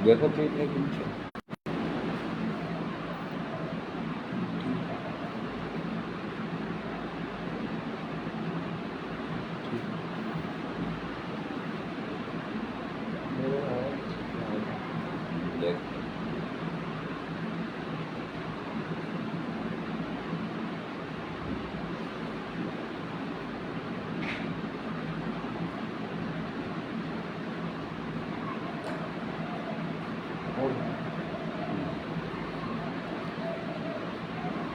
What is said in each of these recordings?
देखो ठीक है कि नहीं? देख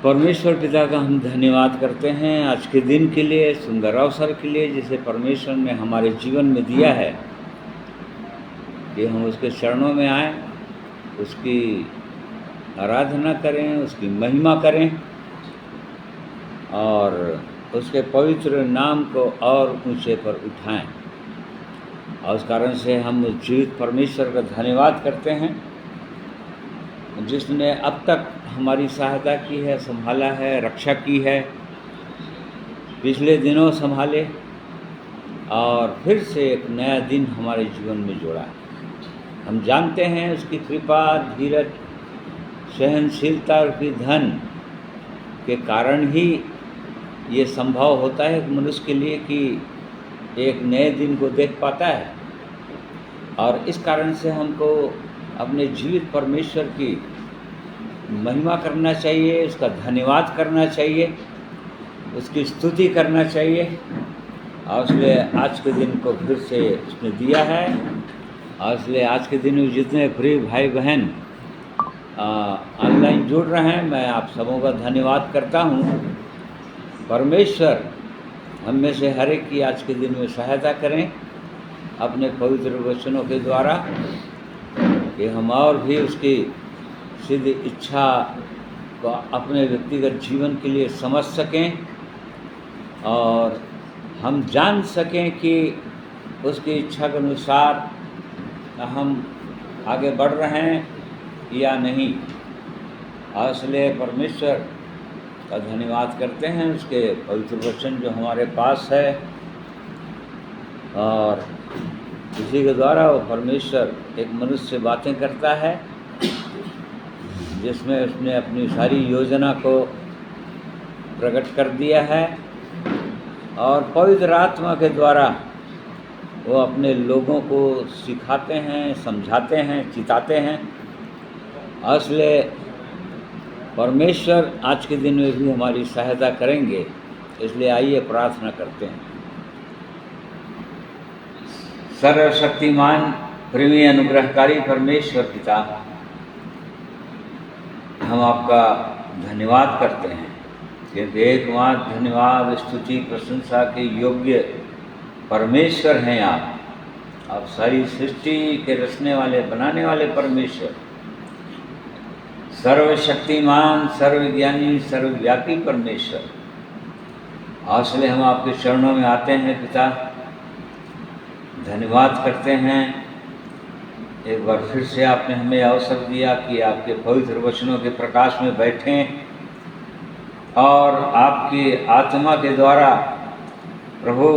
परमेश्वर पिता का हम धन्यवाद करते हैं आज के दिन के लिए, सुंदर अवसर के लिए जिसे परमेश्वर ने हमारे जीवन में दिया है कि हम उसके चरणों में आएं, उसकी आराधना करें, उसकी महिमा करें और उसके पवित्र नाम को और ऊंचे पर उठाएं। और उस कारण से हम उस जीवित परमेश्वर का धन्यवाद करते हैं जिसने अब तक हमारी सहायता की है, संभाला है, रक्षा की है, पिछले दिनों संभाले और फिर से एक नया दिन हमारे जीवन में जोड़ा। हम जानते हैं उसकी कृपा, धीरज, सहनशीलता और की धन के कारण ही ये संभव होता है एक मनुष्य के लिए कि एक नए दिन को देख पाता है। और इस कारण से हमको अपने जीवित परमेश्वर की महिमा करना चाहिए, उसका धन्यवाद करना चाहिए, उसकी स्तुति करना चाहिए। और इसलिए आज के दिन को फिर से उसने दिया है और इसलिए आज के दिन में जितने प्रिय भाई बहन ऑनलाइन जुड़ रहे हैं, मैं आप सबों का धन्यवाद करता हूँ। परमेश्वर हम में से हर एक की आज के दिन में सहायता करें अपने पवित्र वचनों के द्वारा कि हम और भी उसकी सिद्ध इच्छा को अपने व्यक्तिगत जीवन के लिए समझ सकें और हम जान सकें कि उसकी इच्छा के अनुसार हम आगे बढ़ रहे हैं या नहीं। और इसलिए परमेश्वर का धन्यवाद करते हैं उसके पवित्र वचन जो हमारे पास है और इसी के द्वारा वो परमेश्वर एक मनुष्य से बातें करता है जिसमें उसने अपनी सारी योजना को प्रकट कर दिया है और पवित्र आत्मा के द्वारा वो अपने लोगों को सिखाते हैं, समझाते हैं, चिताते हैं। इसलिए परमेश्वर आज के दिन में भी हमारी सहायता करेंगे। इसलिए आइए प्रार्थना करते हैं। सर्वशक्तिमान प्रेमी अनुग्रहकारी परमेश्वर पिता, हम आपका धन्यवाद करते हैं क्योंकि एकमात्र धन्यवाद, स्तुति, प्रशंसा के योग्य परमेश्वर हैं आप सारी सृष्टि के रचने वाले, बनाने वाले परमेश्वर, सर्वशक्तिमान, सर्वज्ञानी, सर्वव्यापी परमेश्वर। इसलिए हम आपके चरणों में आते हैं पिता, धन्यवाद करते हैं। एक बार फिर से आपने हमें अवसर दिया कि आपके पवित्र वचनों के प्रकाश में बैठें और आपकी आत्मा के द्वारा प्रभु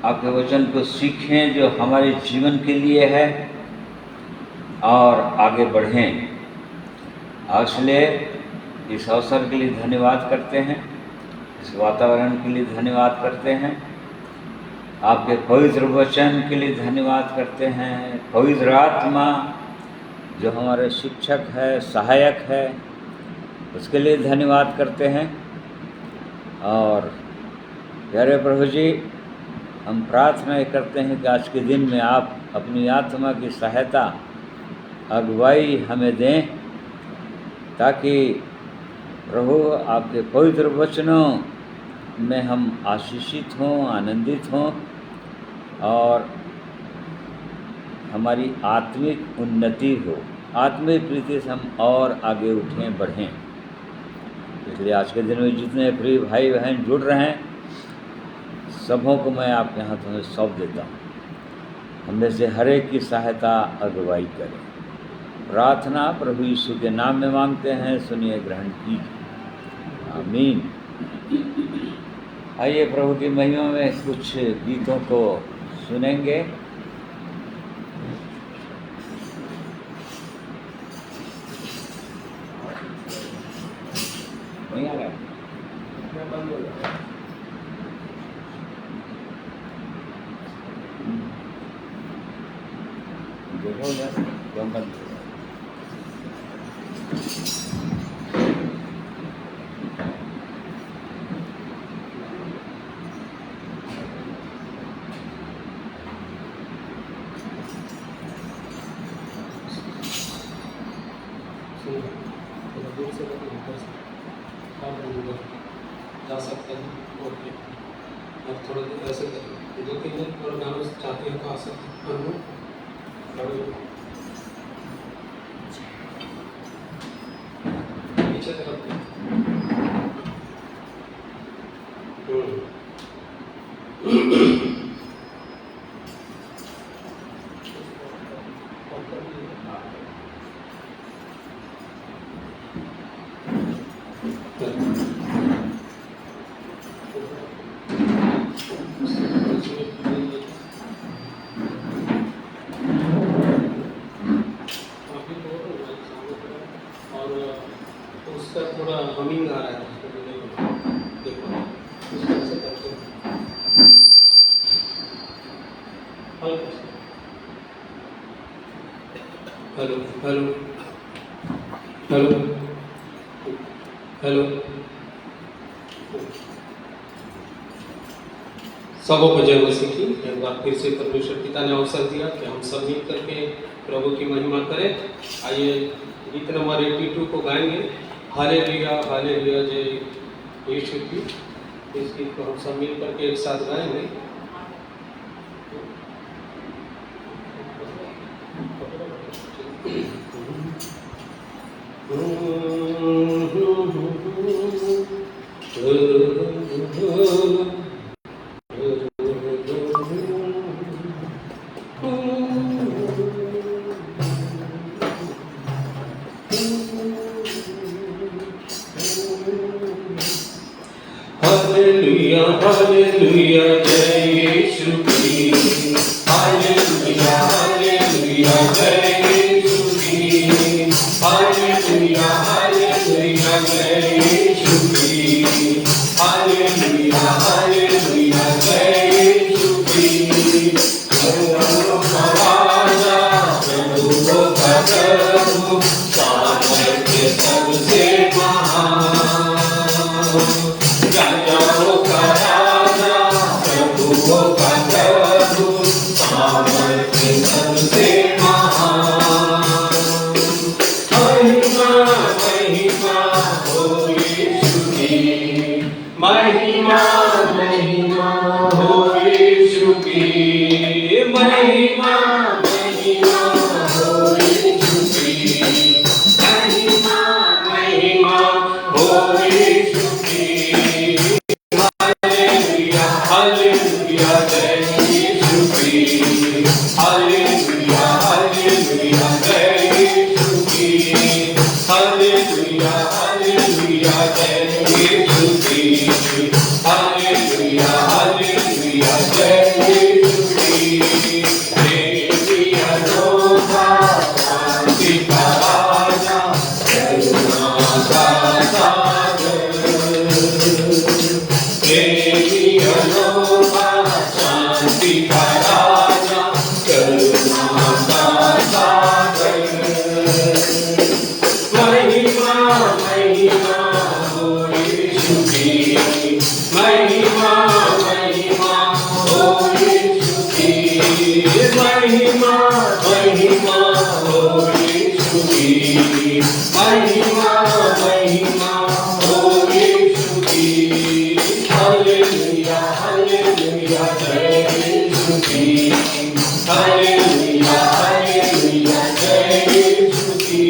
आपके वचन को सीखें जो हमारे जीवन के लिए है और आगे बढ़ें। इसलिए इस अवसर के लिए धन्यवाद करते हैं, इस वातावरण के लिए धन्यवाद करते हैं, आपके पवित्र वचन के लिए धन्यवाद करते हैं, पवित्र आत्मा जो हमारे शिक्षक है, सहायक है, उसके लिए धन्यवाद करते हैं। और प्यारे प्रभु जी, हम प्रार्थना करते हैं कि आज के दिन में आप अपनी आत्मा की सहायता, अगुवाई हमें दें ताकि प्रभु आपके पवित्र वचनों में हम आशीषित हों, आनंदित हों और हमारी आत्मिक उन्नति हो, आत्मिक प्रीति से हम और आगे उठें, बढ़ें। इसलिए आज के दिन में जितने प्रिय भाई बहन जुड़ रहे हैं, सबों को मैं आपके हाथों में सौंप देता हूँ। हम में से हर एक की सहायता, अगुवाई करें। प्रार्थना प्रभु यीशु के नाम में मांगते हैं, सुनिए, ग्रहण कीजिए, आमीन। आइए प्रभु की महिमा में कुछ गीतों को सुनेंगे। हो जाए तो बंद हो जाए। थोड़ा दूर से लगे ऊपर से आप ऊपर जा सकते हैं। ओके, और थोड़ा दूर ऐसे करें 2-3 दिन और गाना चाहते हैं तो आ सकते हैं। पीछे तरफ और उसका थोड़ा हमिंग आ रहा है, देखो इस तरह से करते हैं हल्का सा। Hello hello hello hello. सबों को जय मसीह की। एक बार फिर से परमेश्वर पिता ने अवसर दिया कि हम सब मिल करके प्रभु की महिमा करें। आइए गीत नंबर 82 को गाएंगे, हालेलुया हालेलुया जय यीशु की। इस गीत को हम सब मिल करके एक साथ गाएंगे। हालेलुया हालेलुया जय यीशु की। हालेलुया हालेलुया जय यीशु की। हालेलुया हालेलुया जय यीशु की। हालेलुया हालेलुया जय यीशु की। प्रभु का राजा प्रभु का प्रभु सामर्थ्य सबसे महान। राजाओं का राजा प्रभुओं का प्रभु सामर्थ्य सबसे महान। महिमा महिमा हो यीशु की। महिमा महिमा हो यीशु की। महिमा महिमा हो यीशु की। महिमा महिमा हो यीशु की। हालेलुया हालेलुया जय यीशु की। हालेलुया हालेलुया जय यीशु की। हालेलुया हालेलुया जय यीशु की। हालेलुया हालेलुया जय यीशु की। देवी अनोखा शांति का राजा करुणा का सागर। देवी अनोखा शांति का राजा करुणा का सागर। महिमा महिमा हो यीशु की। महिमा महिमा हो यीशु की। महिमा महिमा हो यीशु की। महिमा महिमा हो यीशु की। हालेलुया हालेलुया जय यीशु की। हालेलुया हालेलुया जय यीशु की।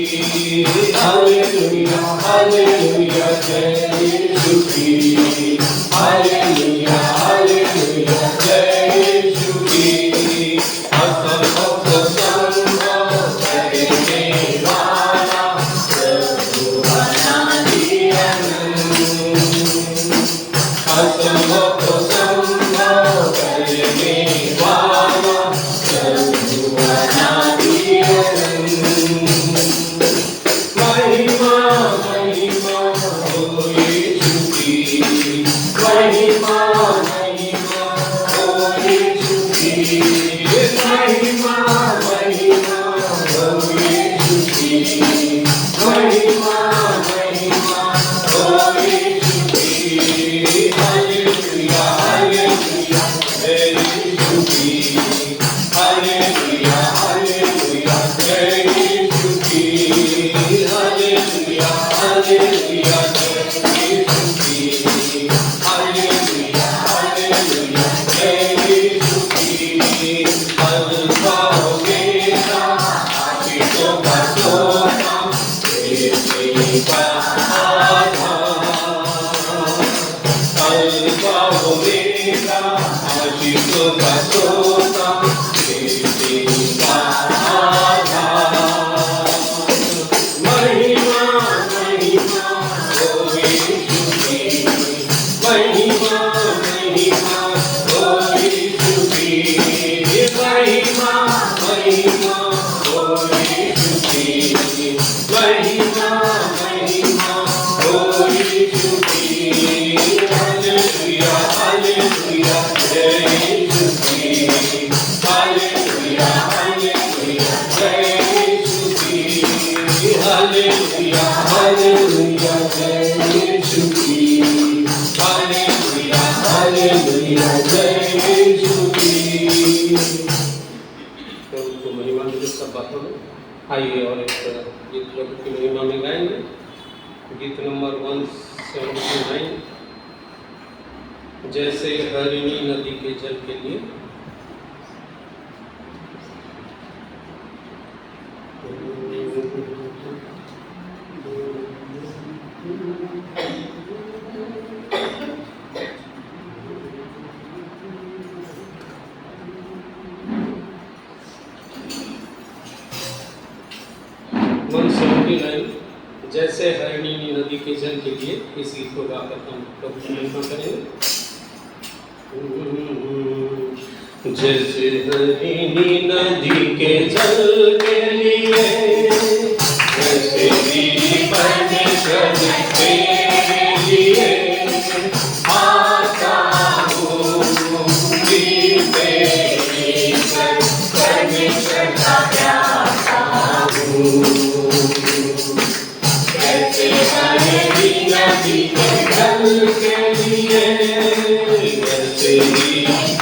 महिमा महिमा हो यीशु की हालेलुया हालेलुया जय यीशु की हालेलुया हालेलुया जय यीशु की हालेलुया हालेलुया जय यीशु की हालेलुया हालेलुया जय यीशु की अल्फा ओमेगा आशिकों का सोना तेरे का आधार अल्फा ओमेगा आशिकों का सोना तेरे का आधार महिमा महिमा हो यीशु की महिमा महिमा हो यीशु की महिमा महिमा हो यीशु की महिमा महिमा हो यीशु की हालेलुया हालेलुया जय यीशु की हालेलुया हालेलुया जय यीशु की हालेलुया हालेलुया जय यीशु की हालेलुया हालेलुया जय यीशु की प्रभु को महिमा मिले सब बातों में। आइए और एक गीत प्रभु की महिमा में गाएंगे गीत नंबर 179 जैसे हरिणी नदी के जल के लिए। जैसे हरिणी नदी के जल के लिए इस गीत को गाकर हम प्रभु की महिमा करेंगे। जैसे हरिणी नदी के जल के लिए जैसे मेरी परमेश्वर के लिए आता हूँ परमेश्वर का प्यासा हूँ जैसे हरिणी नदी के जल के लिए जैसे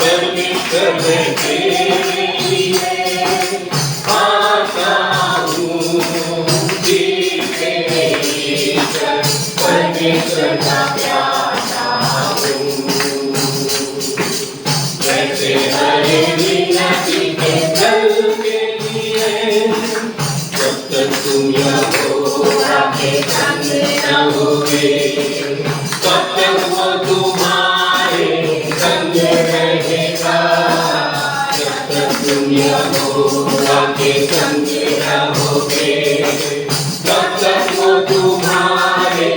परमेश्वर के लिए आता हूँ परमेश्वर का प्यासा हूँ जैसे हरिणी नदी के जल के लिए जब तक तुम यहोवा के संग रहोगे तब तक वो तुम्हारे संग रहेगा जब तक तुम यहोवा के संग रहोगे तब तक वो तुम्हारे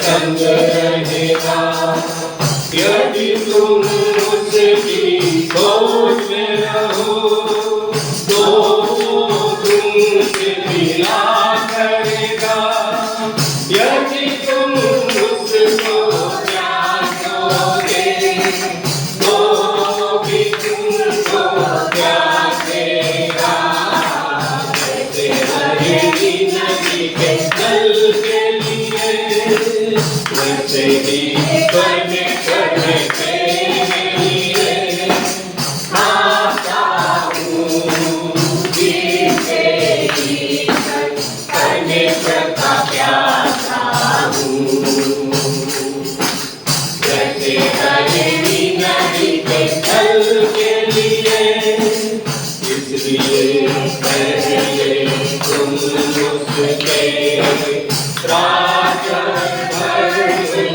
संग रहेगा यदि तुम उसकी खोज में रहो तो तुमसे मिला करेगा यदि तुम उसको जागोगे तो भी तुमको जागेगा जैसे हरिणी नदी के जल के लिए वैसे ही परमेश्वर के लिए आता हूँ परमेश्वर का प्यासा हूँ जैसे हरिणी नदी के जल के लिए इसलिए पहले तुम उसके राजधर्म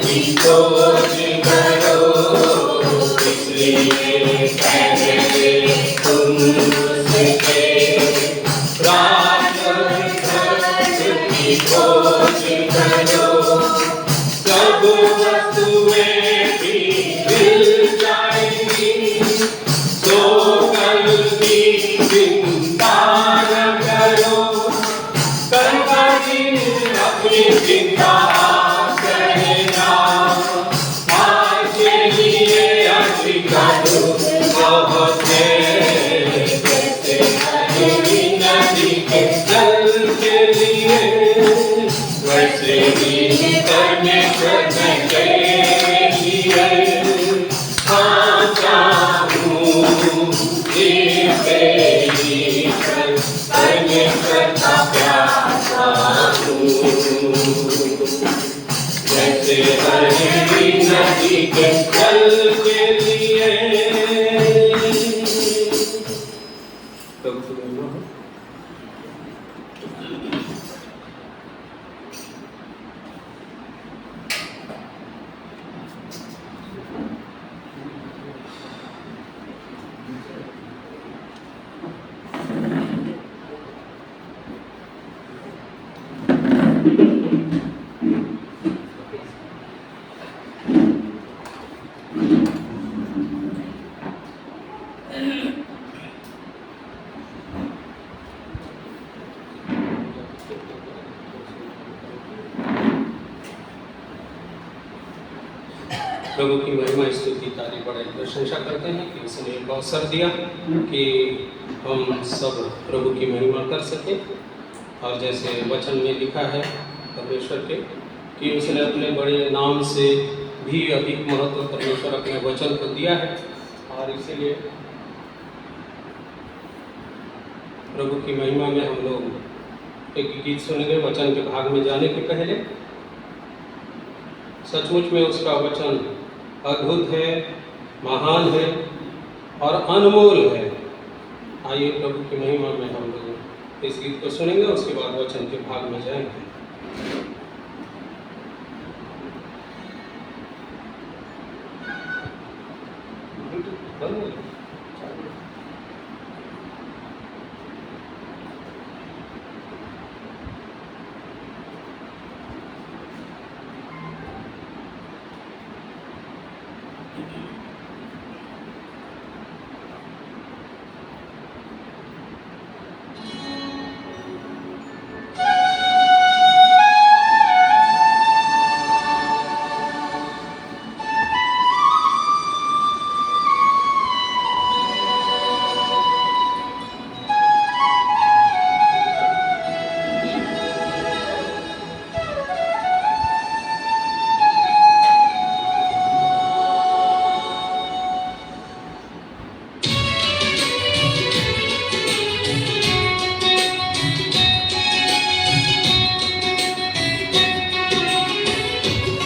की खोज करो इसलिए पहले तुम उसके खोज करो सब वस्तुएं भी मिल जाएंगी तो कल की चिंता न करो कल का दिन अपनी चिंता करेगा आज के लिए आज का दुख बहुत है जैसे हरिणी नदी के जल के लिए प्रभु की महिमा स्तुति तारीफ बड़ाई प्रशंसा करते हैं कि उसने एक अवसर दिया कि हम सब प्रभु की महिमा कर सकें। और जैसे वचन में लिखा है परमेश्वर के कि उसने अपने बड़े नाम से भी अधिक महत्व परमेश्वर अपने वचन को दिया है। और इसीलिए प्रभु की महिमा में हम लोग एक गीत सुनेंगे वचन के भाग में जाने के पहले। सचमुच में उसका वचन अद्भुत है, महान है और अनमोल है। आइए प्रभु की महिमा में हम लोग इस गीत को सुनेंगे, उसके बाद वचन के भाग में जाएंगे।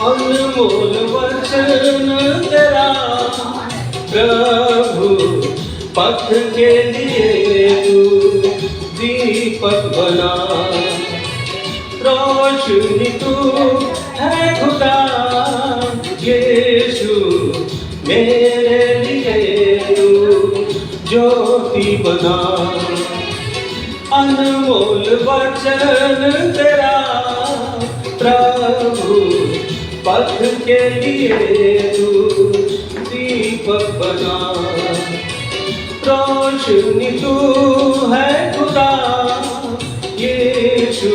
अनमोल वचन तेरा प्रभु, पथ के लिए तू दीपक बना। रोशनी तू है खुदा यीशु, मेरे लिए तू ज्योति बना। अनमोल वचन तेरा प्रभु, पथ के लिए तू दीपक बना। रोशनी तू है खुदा यीशु,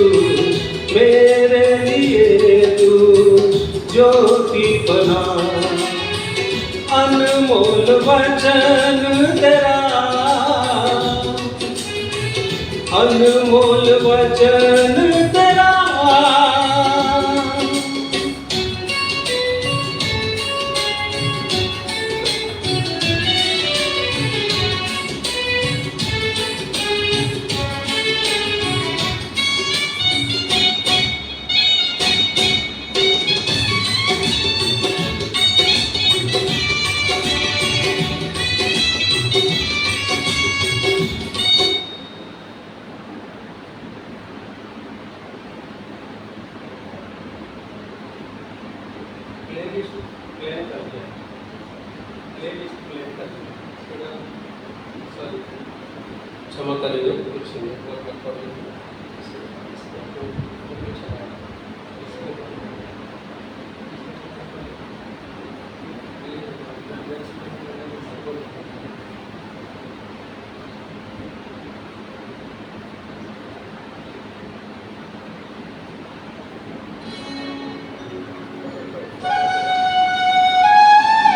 मेरे लिए तू ज्योति बना। अनमोल वचन तेरा, अनमोल वचन तेरा। क्षमा करेंगे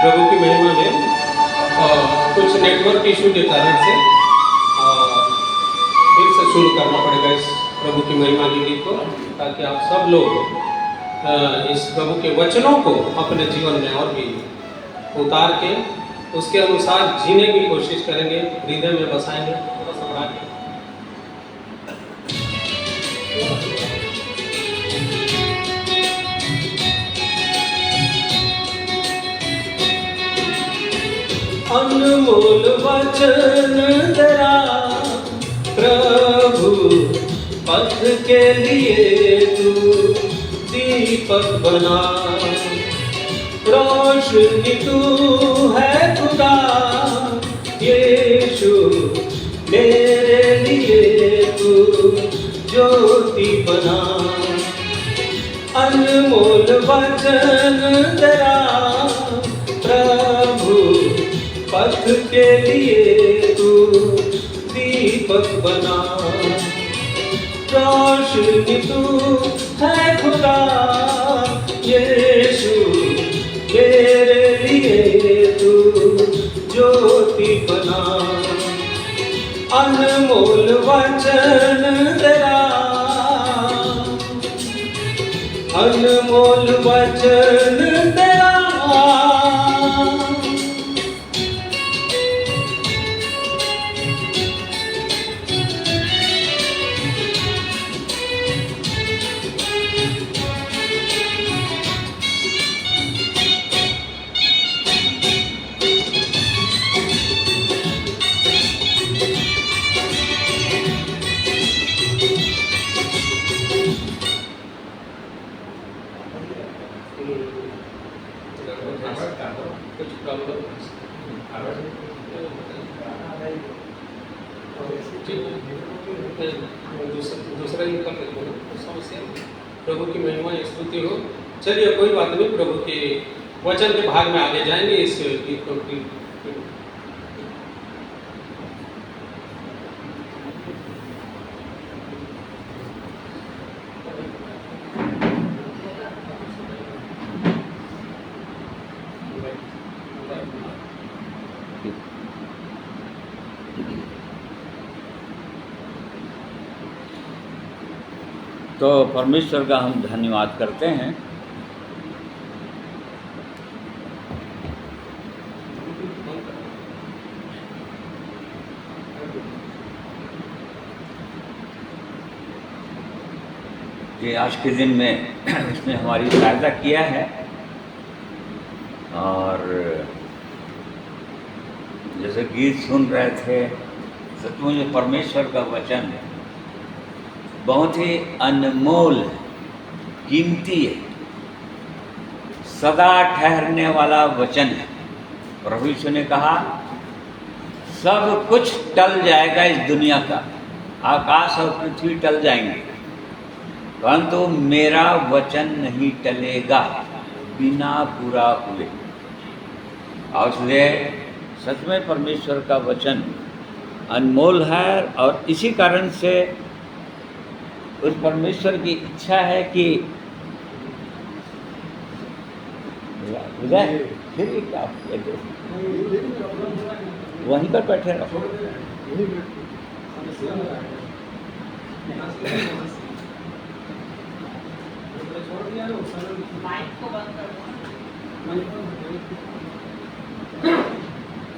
प्रभु की महिमा में कुछ नेटवर्क इशू के कारण से फिर से शुरू करना पड़ेगा इस प्रभु की महिमा के गीत को, ताकि आप सब लोग इस प्रभु के वचनों को अपने जीवन में और भी उतार के उसके अनुसार जीने की कोशिश करेंगे, हृदय में बसाएंगे। थोड़ा सा बढ़ा के। अनमोल वचन तेरा प्रभु, पथ के लिए तू दीपक बना, रोशनी तू है खुदा यीशु, मेरे लिए तू ज्योति बना। अनमोल वचन तेरा प्रभु, पथ के लिए तू दीपक बना, रोशनी तू है खुदा यीशु, मेरे लिए तू ज्योति बना। अनमोल वचन तेरा, अनमोल वचन तेरा। दूसरा ही कर लेते हैं समस्या। प्रभु की महिमा स्तुति हो। चलिए कोई बात नहीं, प्रभु के वचन के भाग में आगे जाएंगे इस गीत को। तो परमेश्वर का हम धन्यवाद करते हैं कि आज के दिन में उसने हमारी सहायता किया है। और जैसे गीत सुन रहे थे, सचमुच में परमेश्वर का वचन बहुत ही अनमोल है, कीमती है, सदा ठहरने वाला वचन है। प्रभु यीशु ने कहा सब कुछ टल जाएगा इस दुनिया का, आकाश और पृथ्वी टल जाएंगे, परंतु मेरा वचन नहीं टलेगा बिना पूरा हुए। और इसलिए सच में परमेश्वर का वचन अनमोल है। और इसी कारण से उस परमेश्वर की इच्छा है कि क्या वहीं पर बैठे रहो।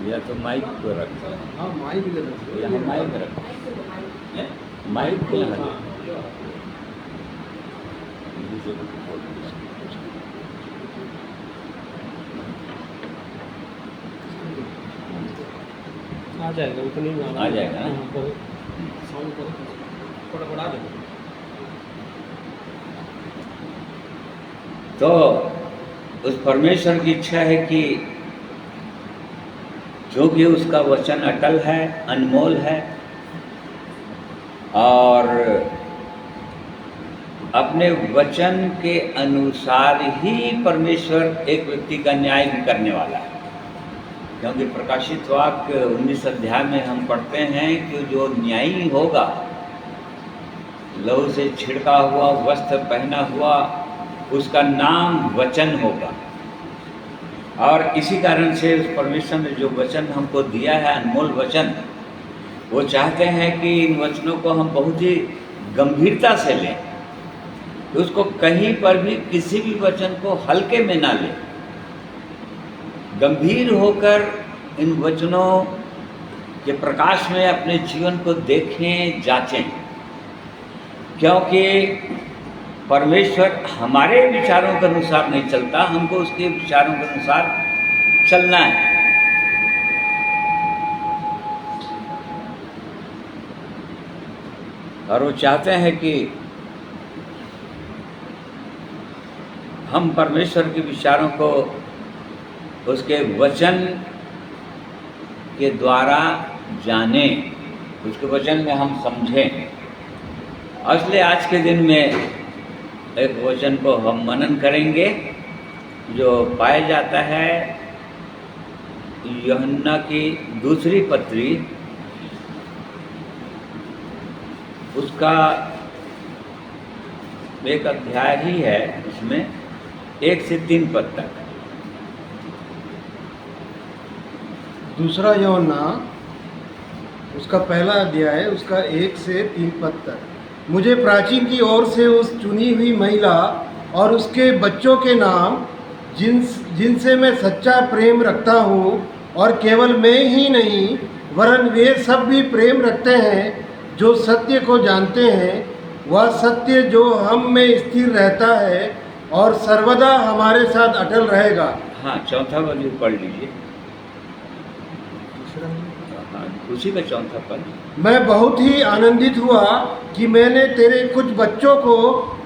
या तो माइक को रखो, यहाँ माइक रखो, माइक को यहाँ आ जाएगा, उतनी में आ जाएगा ना। साउंड को थोड़ा बढ़ा देंगे। तो उस परमेश्वर की इच्छा है कि जो भी उसका वचन अटल है, अनमोल है, और अपने वचन के अनुसार ही परमेश्वर एक व्यक्ति का न्याय भी करने वाला है। क्योंकि प्रकाशित वाक्य 19 अध्याय में हम पढ़ते हैं कि जो न्यायी होगा, लहू से छिड़का हुआ वस्त्र पहना हुआ, उसका नाम वचन होगा। और इसी कारण से उस परमेश्वर ने जो वचन हमको दिया है, अनमोल वचन, वो चाहते हैं कि इन वचनों को हम बहुत ही गंभीरता से लें उसको कहीं पर भी किसी भी वचन को हल्के में ना ले, गंभीर होकर इन वचनों के प्रकाश में अपने जीवन को देखें, जांचें, क्योंकि परमेश्वर हमारे विचारों के अनुसार नहीं चलता, हमको उसके विचारों के अनुसार चलना है। और वो चाहते हैं कि हम परमेश्वर के विचारों को उसके वचन के द्वारा जानें, उसके वचन में हम समझें। इसलिए आज के दिन में एक वचन को हम मनन करेंगे जो पाया जाता है यूहन्ना की दूसरी पत्री, उसका एक अध्याय ही है, उसमें 1 से 3 पद तक। दूसरा यूहन्ना उसका पहला अध्याय, उसका 1 से 3 पद तक। मुझे प्राचीन की ओर से उस चुनी हुई महिला और उसके बच्चों के नाम, जिनसे मैं सच्चा प्रेम रखता हूँ, और केवल मैं ही नहीं वरन वे सब भी प्रेम रखते हैं जो सत्य को जानते हैं। वह सत्य जो हम में स्थिर रहता है और सर्वदा हमारे साथ अटल रहेगा। हाँ, चौथा पद भी पढ़ लीजिए। हाँ, उसी का चौथा पद। मैं बहुत ही आनंदित हुआ कि मैंने तेरे कुछ बच्चों को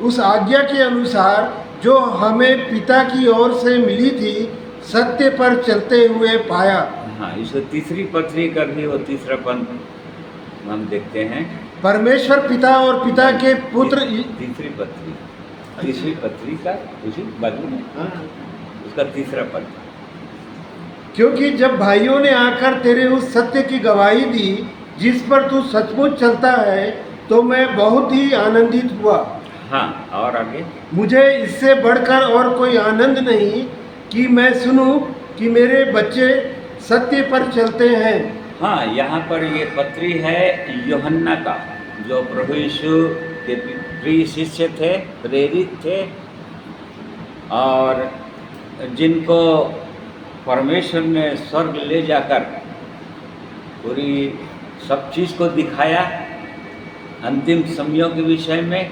उस आज्ञा के अनुसार जो हमें पिता की ओर से मिली थी सत्य पर चलते हुए पाया। हाँ, इसको तीसरी पत्री का भी वो तीसरा पद हम देखते हैं। परमेश्वर पिता और पिता के पुत्र। तीसरी पत्री का उसी बाजू में उसका तीसरा पद। क्योंकि जब भाइयों ने आकर तेरे उस सत्य की गवाही दी जिस पर तू सचमुच चलता है, तो मैं बहुत ही आनंदित हुआ। हाँ, और आगे। मुझे इससे बढ़कर और कोई आनंद नहीं कि मैं सुनूं कि मेरे बच्चे सत्य पर चलते हैं। हाँ, यहाँ पर ये पत्री है यूहन्ना का, जो प्रभु यीशु के प्रिय शिष्य थे, प्रेरित थे, और जिनको परमेश्वर ने स्वर्ग ले जाकर पूरी सब चीज़ को दिखाया अंतिम समयों के विषय में,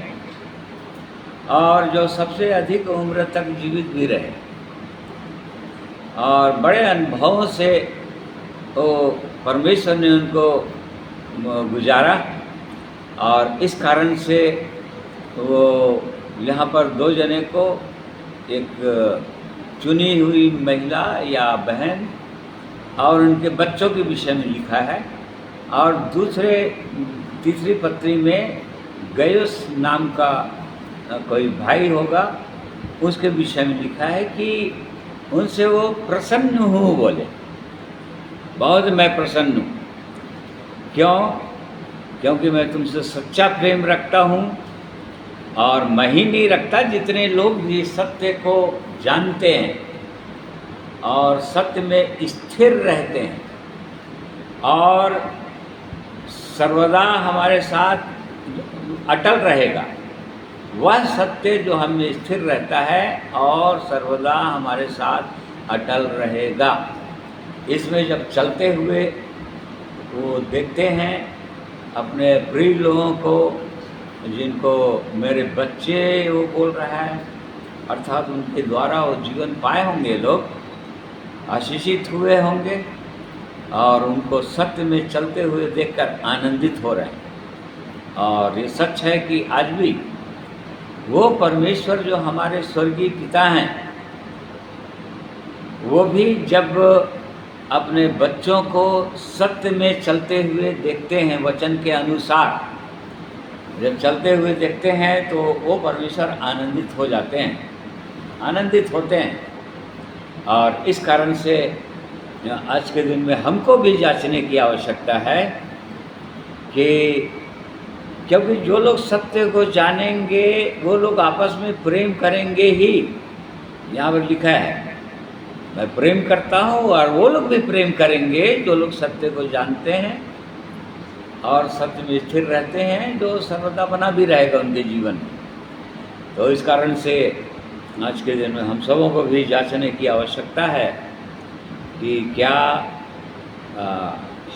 और जो सबसे अधिक उम्र तक जीवित भी रहे और बड़े अनुभवों से वो परमेश्वर ने उनको गुजारा। और इस कारण से वो यहाँ पर 2 जने को, एक चुनी हुई महिला या बहन और उनके बच्चों के विषय में लिखा है, और तीसरी पत्री में गयुस नाम का कोई भाई होगा, उसके विषय में लिखा है कि उनसे वो प्रसन्न हूँ, बोले बहुत मैं प्रसन्न हूँ। क्यों? क्योंकि मैं तुमसे सच्चा प्रेम रखता हूँ, और मैं ही नहीं रखता, जितने लोग भी सत्य को जानते हैं और सत्य में स्थिर रहते हैं और सर्वदा हमारे साथ अटल रहेगा, वह सत्य जो हम में स्थिर रहता है और सर्वदा हमारे साथ अटल रहेगा। इसमें जब चलते हुए वो देखते हैं अपने प्रिय लोगों को, जिनको मेरे बच्चे वो बोल रहा है, अर्थात उनके द्वारा वो जीवन पाए होंगे, लोग आशीषित हुए होंगे और उनको सत्य में चलते हुए देखकर आनंदित हो रहे हैं। और ये सच है कि आज भी वो परमेश्वर जो हमारे स्वर्गीय पिता हैं, वो भी जब अपने बच्चों को सत्य में चलते हुए देखते हैं, वचन के अनुसार जब चलते हुए देखते हैं, तो वो परमेश्वर आनंदित हो जाते हैं, आनंदित होते हैं। और इस कारण से आज के दिन में हमको भी जांचने की आवश्यकता है कि क्योंकि जो लोग सत्य को जानेंगे वो लोग आपस में प्रेम करेंगे ही। यहाँ पर लिखा है मैं प्रेम करता हूँ, और वो लोग भी प्रेम करेंगे जो लोग सत्य को जानते हैं और सत्य में स्थिर रहते हैं, जो सर्वदा बना भी रहेगा उनके जीवन में। तो इस कारण से आज के दिन में हम सबों को भी जांचने की आवश्यकता है कि क्या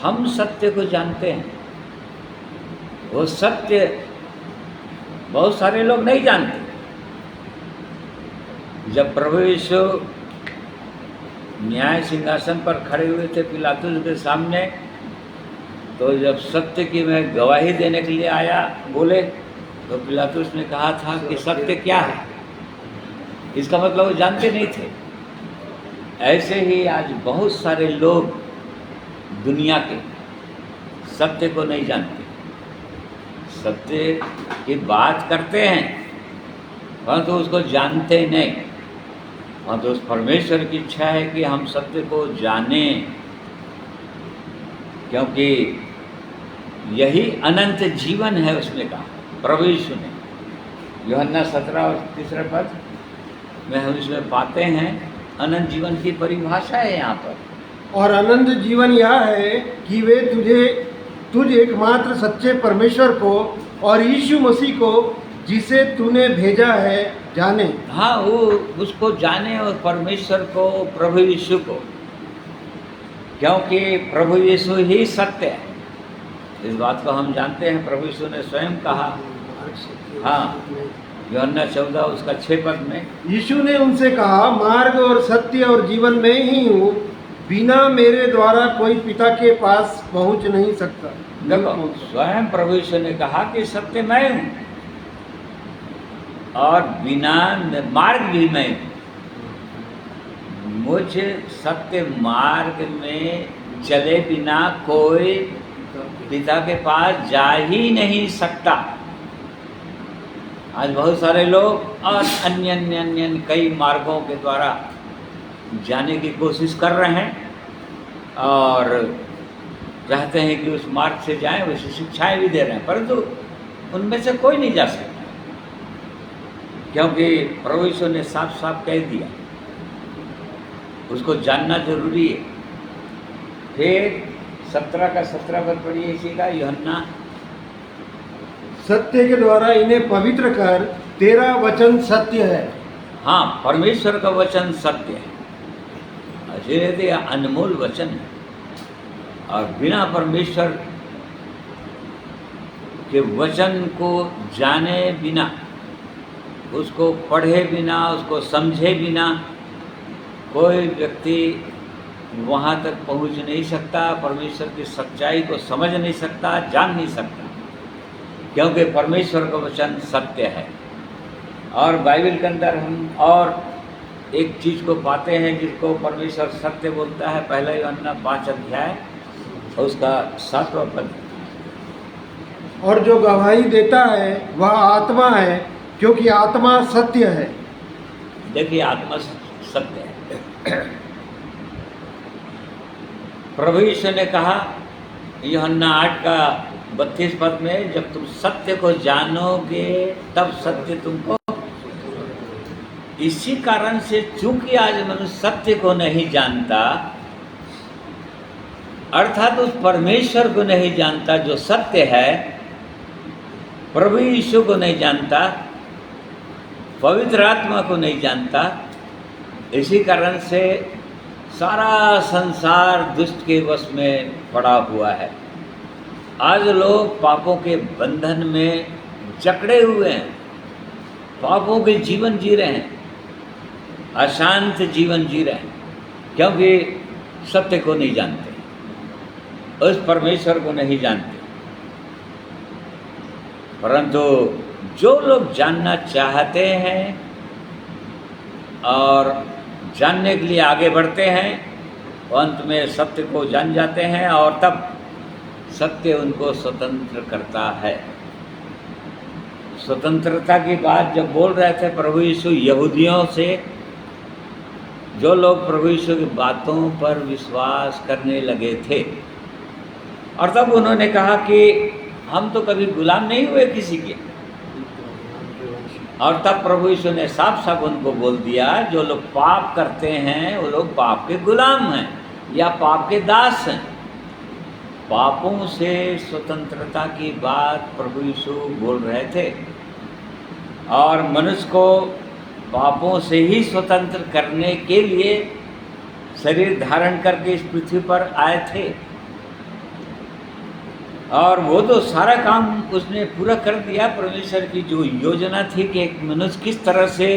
हम सत्य को जानते हैं। वो सत्य बहुत सारे लोग नहीं जानते। जब प्रभु यीशु न्याय सिंहासन पर खड़े हुए थे पिलातुस के सामने, तो जब सत्य की मैं गवाही देने के लिए आया बोले, तो पिलातुस ने कहा था कि सत्य क्या है। इसका मतलब वो जानते नहीं थे। ऐसे ही आज बहुत सारे लोग दुनिया के सत्य को नहीं जानते। सत्य की बात करते हैं परंतु उसको जानते नहीं। परंतु उस परमेश्वर की इच्छा है कि हम सत्य को जानें, क्योंकि यही अनंत जीवन है। उसने कहा प्रभु यीशु ने, यूहन्ना 17 और 3 पद में हम इसमें पाते हैं अनंत जीवन की परिभाषा है यहाँ पर। और अनंत जीवन यह है कि वे तुझ एकमात्र सच्चे परमेश्वर को और यीशु मसीह को जिसे तूने भेजा है जाने। हाँ, वो उसको जाने, और परमेश्वर को, प्रभु यीशु को, क्योंकि प्रभु यीशु ही सत्य है। इस बात को हम जानते हैं। प्रभु यीशु ने स्वयं कहा, हाँ, यूहन्ना 14 उसका 6 पद में, यीशु ने उनसे कहा, मार्ग और सत्य और जीवन में ही हूँ, बिना मेरे द्वारा कोई पिता के पास पहुँच नहीं सकता। देखो, स्वयं प्रभु यीशु ने कहा कि सत्य मैं हूँ और बिना मार्ग भी मैं हूँ। मुझे सत्य मार्ग में चले बिना कोई पिता के पास जा ही नहीं सकता। आज बहुत सारे लोग और अन्य कई मार्गों के द्वारा जाने की कोशिश कर रहे हैं और चाहते हैं कि उस मार्ग से जाएं, वैसी शिक्षाएं भी दे रहे हैं, परंतु उनमें से कोई नहीं जा सकता, क्योंकि प्रभु यीशु ने साफ साफ कह दिया। उसको जानना जरूरी है। फिर 17 का 17 पद पढ़िए इसी का, यूहन्ना। सत्य के द्वारा इन्हें पवित्र कर, तेरा वचन सत्य है। हाँ, परमेश्वर का वचन सत्य है। यह अनमोल वचन है, और बिना परमेश्वर के वचन को जाने बिना, उसको पढ़े बिना, उसको समझे बिना कोई व्यक्ति वहाँ तक पहुँच नहीं सकता। परमेश्वर की सच्चाई को समझ नहीं सकता, जान नहीं सकता, क्योंकि परमेश्वर का वचन सत्य है। और बाइबल के अंदर हम और एक चीज़ को पाते हैं जिसको परमेश्वर सत्य बोलता है। पहला यूहन्ना 5 अध्याय उसका 7वां पद। और जो गवाही देता है वह आत्मा है, क्योंकि आत्मा सत्य है। देखिए, आत्मा सत्य है। प्रभु यीशु ने कहा यूहन्ना 8 का 32 पद में, जब तुम सत्य को जानोगे तब सत्य तुमको। इसी कारण से चूंकि आज मनुष्य सत्य को नहीं जानता, अर्थात उस परमेश्वर को नहीं जानता जो सत्य है, प्रभु यीशु को नहीं जानता, पवित्र आत्मा को नहीं जानता, इसी कारण से सारा संसार दुष्ट के वश में पड़ा हुआ है। आज लोग पापों के बंधन में जकड़े हुए हैं, पापों के जीवन जी रहे हैं, अशांत जीवन जी रहे हैं, क्योंकि सत्य को नहीं जानते, उस परमेश्वर को नहीं जानते। परंतु जो लोग जानना चाहते हैं और जानने के लिए आगे बढ़ते हैं, वो अंत में सत्य को जान जाते हैं, और तब सत्य उनको स्वतंत्र करता है। स्वतंत्रता की बात जब बोल रहे थे प्रभु यीशु यहूदियों से, जो लोग प्रभु यीशु की बातों पर विश्वास करने लगे थे, और तब उन्होंने कहा कि हम तो कभी गुलाम नहीं हुए किसी के, और तब प्रभु यीशु ने साफ साफ उनको बोल दिया, जो लोग पाप करते हैं वो लोग पाप के गुलाम हैं या पाप के दास हैं। पापों से स्वतंत्रता की बात प्रभु यीशु बोल रहे थे, और मनुष्य को पापों से ही स्वतंत्र करने के लिए शरीर धारण करके इस पृथ्वी पर आए थे। और वो तो सारा काम उसने पूरा कर दिया। परमेश्वर की जो योजना थी कि एक मनुष्य किस तरह से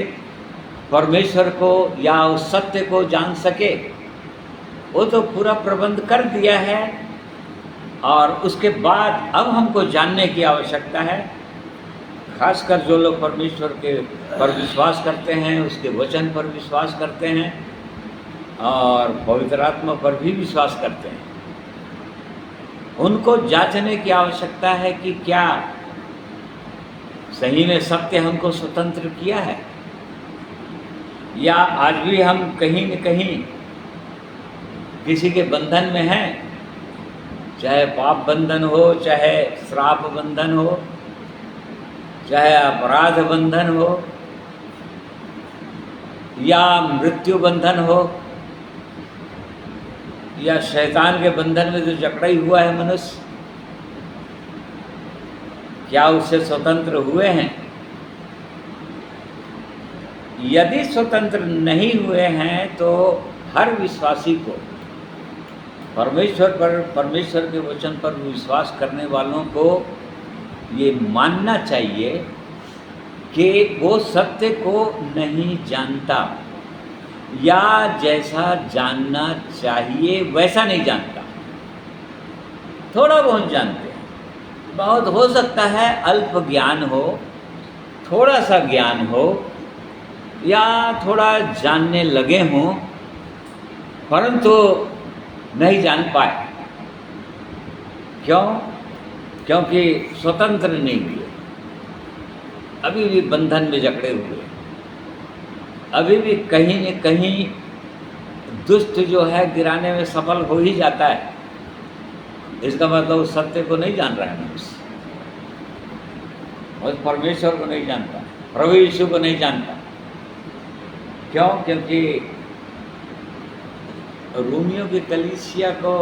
परमेश्वर को या उस सत्य को जान सके, वो तो पूरा प्रबंध कर दिया है। और उसके बाद अब हमको जानने की आवश्यकता है, खासकर जो लोग परमेश्वर के पर विश्वास करते हैं, उसके वचन पर विश्वास करते हैं और पवित्र आत्मा पर भी विश्वास करते हैं, उनको जांचने की आवश्यकता है कि क्या सही में सत्य हमको स्वतंत्र किया है, या आज भी हम कहीं न कहीं किसी के बंधन में हैं, चाहे पाप बंधन हो, चाहे श्राप बंधन हो, चाहे अपराध बंधन हो, या मृत्यु बंधन हो, या शैतान के बंधन में जो जकड़ा ही हुआ है मनुष्य, क्या उससे स्वतंत्र हुए हैं? यदि स्वतंत्र नहीं हुए हैं तो हर विश्वासी को परमेश्वर के वचन पर विश्वास करने वालों को ये मानना चाहिए कि वो सत्य को नहीं जानता, या जैसा जानना चाहिए वैसा नहीं जानता। थोड़ा बहुत जानते हैं, बहुत हो सकता है अल्प ज्ञान हो, थोड़ा सा ज्ञान हो, या थोड़ा जानने लगे हों, परंतु नहीं जान पाए। क्यों? क्योंकि स्वतंत्र नहीं हुए, अभी भी बंधन में जकड़े हुए, अभी भी कहीं न कहीं दुष्ट जो है गिराने में सफल हो ही जाता है। इसका मतलब उस सत्य को नहीं जान रहा है मनुष्य, उस परमेश्वर को नहीं जानता, प्रभु यीशु को नहीं जानता। क्यों? क्योंकि रोमियो की कलीसिया को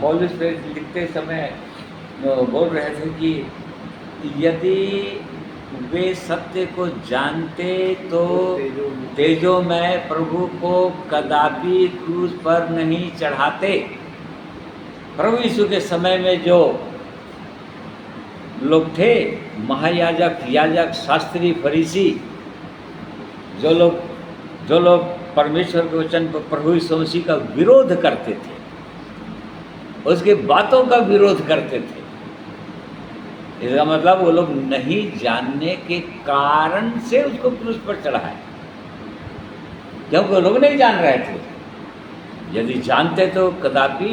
पौलुस लिखते समय बोल रहे थे कि यदि वे सत्य को जानते तो तेजो में प्रभु को कदापि क्रूस पर नहीं चढ़ाते। प्रभु यीशु के समय में जो लोग थे, महायाजक, याजक, शास्त्री, फरीसी, जो लोग परमेश्वर के वचन पर प्रभु यीशु मसीह का विरोध करते थे, उसके बातों का विरोध करते थे, इसका मतलब वो लोग नहीं जानने के कारण से उसको क्रूस पर चढ़ाए, क्योंकि वो लोग नहीं जान रहे थे। यदि जानते तो कदापि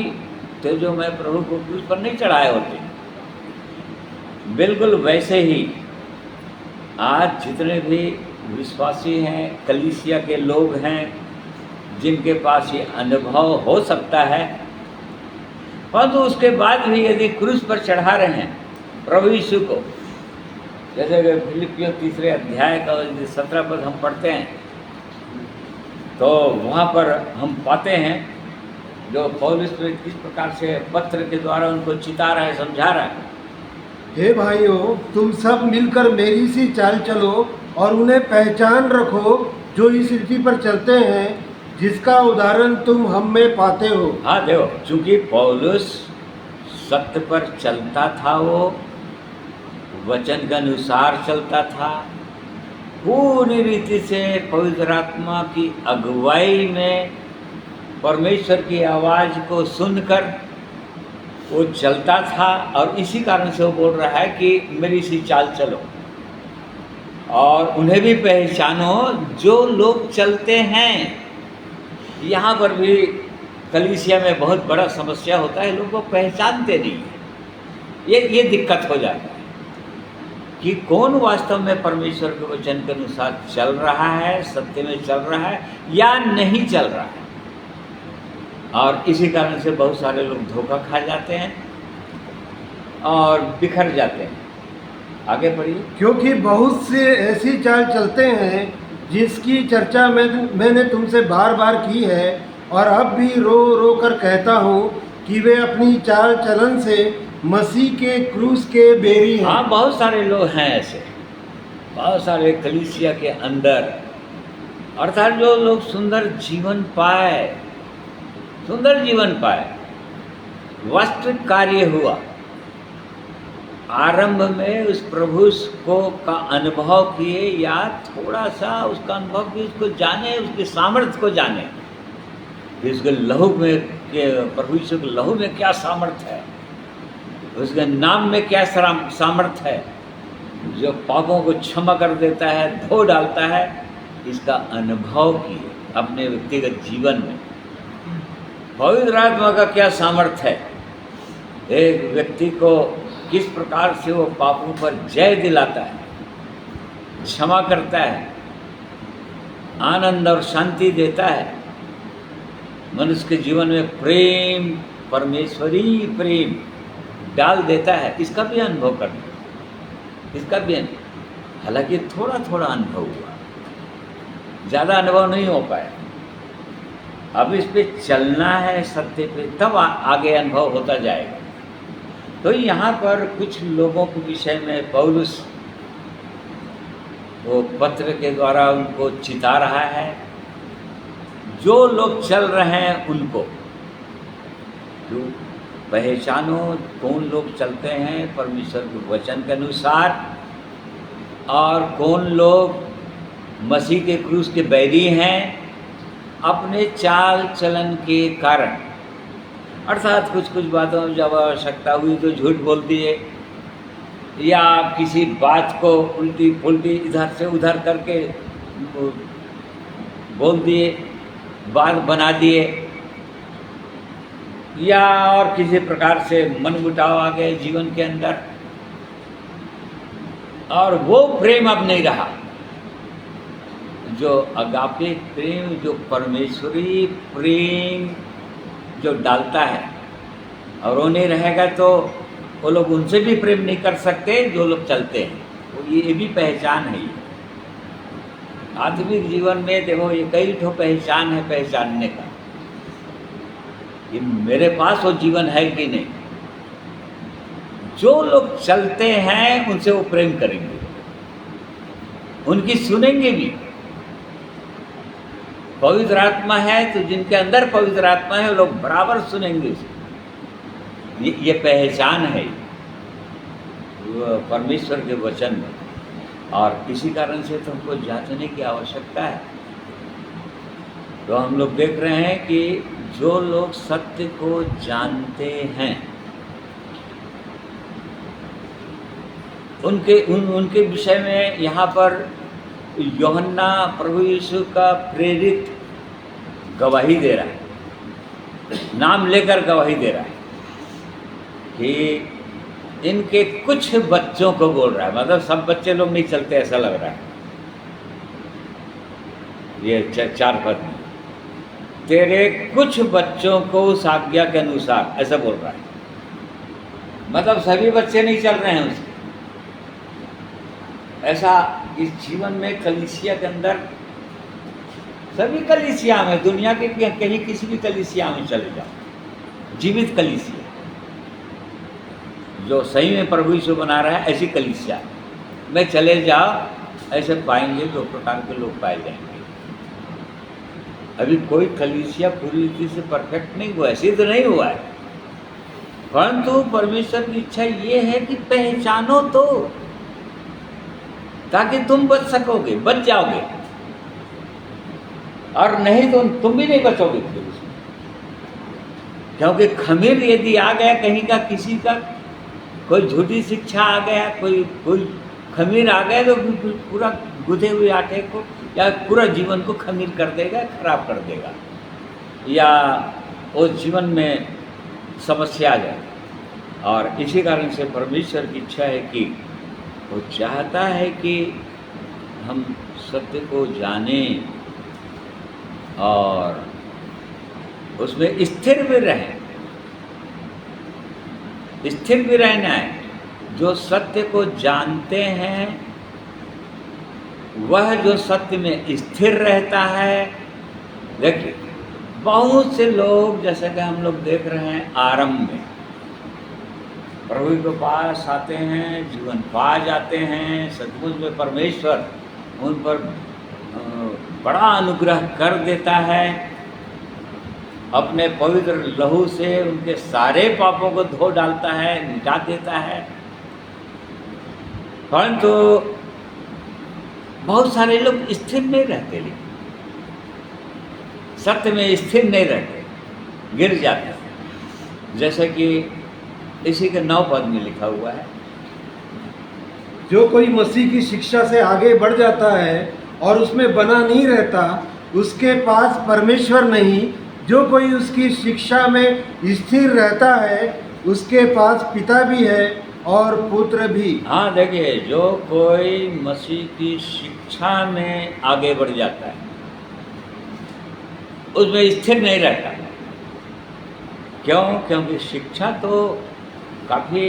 तेजो में प्रभु को क्रूस पर नहीं चढ़ाए होते। बिल्कुल वैसे ही आज जितने भी विश्वासी हैं, कलीसिया के लोग हैं, जिनके पास ये अनुभव हो सकता है, परंतु उसके बाद भी यदि क्रूस पर चढ़ा रहे हैं प्रभु यीशु को, जैसे फिलिपियों 3 अध्याय का 17 पद हम पढ़ते हैं, तो वहाँ पर हम पाते हैं जो पौलुस किस प्रकार से पत्र के द्वारा उनको चिता रहा है, समझा रहा है। हे भाइयों, तुम सब मिलकर मेरी सी चाल चलो और उन्हें पहचान रखो जो इस रीति पर चलते हैं, जिसका उदाहरण तुम हम में पाते हो। हाँ देखो, चूंकि पौलुस सत्य पर चलता था, वो वचन के अनुसार चलता था, पूरी रीति से पवित्र आत्मा की अगुवाई में परमेश्वर की आवाज़ को सुनकर वो चलता था, और इसी कारण से वो बोल रहा है कि मेरी सी चाल चलो और उन्हें भी पहचानो जो लोग चलते हैं। यहाँ पर भी कलीसिया में बहुत बड़ा समस्या होता है, लोग को पहचानते नहीं हैं। ये दिक्कत हो जाता है कि कौन वास्तव में परमेश्वर के वचन के अनुसार चल रहा है, सत्य में चल रहा है या नहीं चल रहा है। और इसी कारण से बहुत सारे लोग धोखा खा जाते हैं और बिखर जाते हैं। आगे बढ़िए। क्योंकि बहुत से ऐसी चाल चलते हैं जिसकी चर्चा मैंने तुमसे बार बार की है, और अब भी रो रो कर कहता हूँ कि वे अपनी चाल चलन से मसीह के क्रूस के बेरी हैं। हाँ, बहुत सारे लोग हैं ऐसे बहुत सारे कलीसिया के अंदर, अर्थात जो लोग सुंदर जीवन पाए, सुंदर जीवन पाए, वास्तविक कार्य हुआ, आरंभ में उस प्रभु को का अनुभव किए या थोड़ा सा उसका अनुभव किए, उसको जाने, उसके सामर्थ्य को जाने कि उसके लहू में के प्रभु यीशु के लहू में क्या सामर्थ्य है, उसके नाम में क्या सामर्थ्य है, जो पापों को क्षमा कर देता है, धो डालता है, इसका अनुभव किए अपने व्यक्तिगत जीवन में। पवित्र आत्मा का क्या सामर्थ्य है, एक व्यक्ति को किस प्रकार से वो पापों पर जय दिलाता है, क्षमा करता है, आनंद और शांति देता है, मनुष्य के जीवन में प्रेम, परमेश्वरी प्रेम डाल देता है, इसका भी अनुभव करना, इसका भी अनुभव। हालांकि थोड़ा थोड़ा अनुभव हुआ, ज़्यादा अनुभव नहीं हो पाया। अब इस पे चलना है सत्य पे, तब आगे अनुभव होता जाएगा। तो यहाँ पर कुछ लोगों के विषय में पौलुस वो पत्र के द्वारा उनको चिता रहा है, जो लोग चल रहे हैं उनको जो पहचानो कौन लोग चलते हैं परमेश्वर के वचन के अनुसार, और कौन लोग मसीह के क्रूस के बैरी हैं अपने चाल चलन के कारण। अर्थात कुछ कुछ बातों में जब आवश्यकता हुई तो झूठ बोल दिए, या किसी बात को उल्टी पुल्टी इधर से उधर करके बोल दिए, बात बना दिए, या और किसी प्रकार से मनमुटाव आ गए जीवन के अंदर, और वो प्रेम अब नहीं रहा जो अगापे प्रेम, जो परमेश्वरी प्रेम जो डालता है। और वो नहीं रहेगा तो वो लोग उनसे भी प्रेम नहीं कर सकते जो लोग चलते हैं। तो ये भी पहचान है। आत्मिक जीवन में देखो ये कई ठो पहचान है पहचानने का, कि मेरे पास वो जीवन है कि नहीं। जो लोग चलते हैं उनसे वो प्रेम करेंगे, उनकी सुनेंगे भी। पवित्र आत्मा है तो जिनके अंदर पवित्र आत्मा है वो लोग बराबर सुनेंगे उसे। ये पहचान है परमेश्वर के वचन में, और इसी कारण से तो हमको जांचने की आवश्यकता है। तो हम लोग देख रहे हैं कि जो लोग सत्य को जानते हैं उनके विषय में यहाँ पर यूहन्ना प्रभु यीशु का प्रेरित गवाही दे रहा है, नाम लेकर गवाही दे रहा है कि इनके कुछ बच्चों को बोल रहा है, मतलब सब बच्चे लोग नहीं चलते ऐसा लग रहा है। ये चार पद में तेरे कुछ बच्चों को उस आज्ञा के अनुसार ऐसा बोल रहा है, मतलब सभी बच्चे नहीं चल रहे हैं उसके। ऐसा इस जीवन में कलीसिया के अंदर, सभी कलीसिया में, दुनिया के कहीं किसी भी कलीसिया में चले जाओ, जीवित कलीसिया जो सही में प्रभु यीशु बना रहा है, ऐसी कलीसिया में चले जाओ, ऐसे पाएंगे दो प्रकार के लोग पाए जाएंगे। अभी कोई कलीसिया पूरी रीति से परफेक्ट नहीं हुआ है, सिद्ध नहीं हुआ है, परंतु परमेश्वर की इच्छा ये है कि पहचानो तो, ताकि तुम बच सकोगे, बच जाओगे, और नहीं तो तुम भी नहीं बचोगे फिर उसमें। क्योंकि खमीर यदि आ गया कहीं का, किसी का कोई झूठी शिक्षा आ गया, कोई खमीर आ गया तो पूरा गुदे हुए आटे को या पूरा जीवन को खमीर कर देगा, खराब कर देगा, या उस जीवन में समस्या आ जाए। और इसी कारण से परमेश्वर की इच्छा है कि वो चाहता है कि हम सत्य को जानें और उसमें स्थिर भी रहें। स्थिर भी रहना है। जो सत्य को जानते हैं वह जो सत्य में स्थिर रहता है। देखिए बहुत से लोग, जैसे कि हम लोग देख रहे हैं आरंभ में प्रभु के पास आते हैं, जीवन पा जाते हैं, सचमुच में परमेश्वर उन पर बड़ा अनुग्रह कर देता है, अपने पवित्र लहू से उनके सारे पापों को धो डालता है, मिटा देता है। परंतु बहुत सारे लोग स्थिर नहीं रहते, लेकिन सत्य में स्थिर नहीं रहते, गिर जाते हैं। जैसे कि इसी के 9 पद में लिखा हुआ है, जो कोई मसीह की शिक्षा से आगे बढ़ जाता है और उसमें बना नहीं रहता, उसके पास परमेश्वर नहीं। जो कोई उसकी शिक्षा में स्थिर रहता है, उसके पास पिता भी है और पुत्र भी। हाँ देखिए, जो कोई मसीह की शिक्षा में आगे बढ़ जाता है, उसमें स्थिर नहीं रहता। क्यों? क्योंकि शिक्षा तो काफ़ी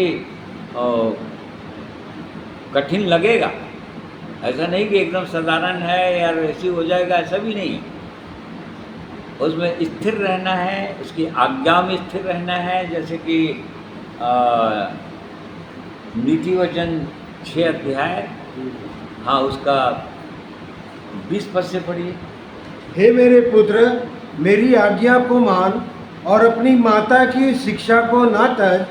कठिन लगेगा। ऐसा नहीं कि एकदम साधारण है या ऐसी हो जाएगा, ऐसा भी नहीं। उसमें स्थिर रहना है, उसकी आज्ञा में स्थिर रहना है। जैसे कि नीति वचन 6 अध्याय, हाँ उसका 20 पद से पढ़िए। हे मेरे पुत्र, मेरी आज्ञा को मान और अपनी माता की शिक्षा को ना तज।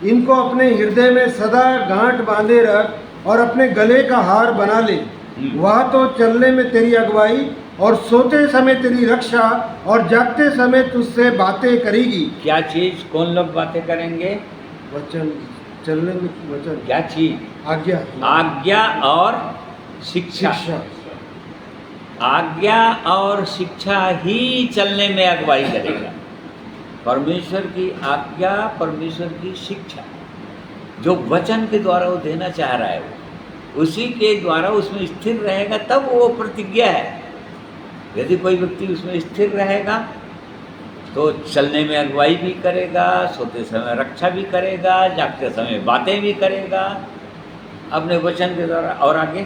इनको अपने हृदय में सदा गांठ बांधे रख और अपने गले का हार बना ले। वह तो चलने में तेरी अगुवाई और सोते समय तेरी रक्षा और जागते समय तुझसे बातें करेगी। क्या चीज़? कौन लोग बातें करेंगे? वचन, चलने में वचन। क्या चीज़? आज्ञा। आज्ञा और शिक्षा। शिक्षा। आज्ञा और शिक्षा ही चलने में अगुवाई करेगा। परमेश्वर की आज्ञा, परमेश्वर की शिक्षा, जो वचन के द्वारा वो देना चाह रहा है, उसी के द्वारा उसमें स्थिर रहेगा, तब वो प्रतिज्ञा है। यदि कोई व्यक्ति उसमें स्थिर रहेगा तो चलने में अगुवाई भी करेगा, सोते समय रक्षा भी करेगा, जागते समय बातें भी करेगा अपने वचन के द्वारा। और आगे,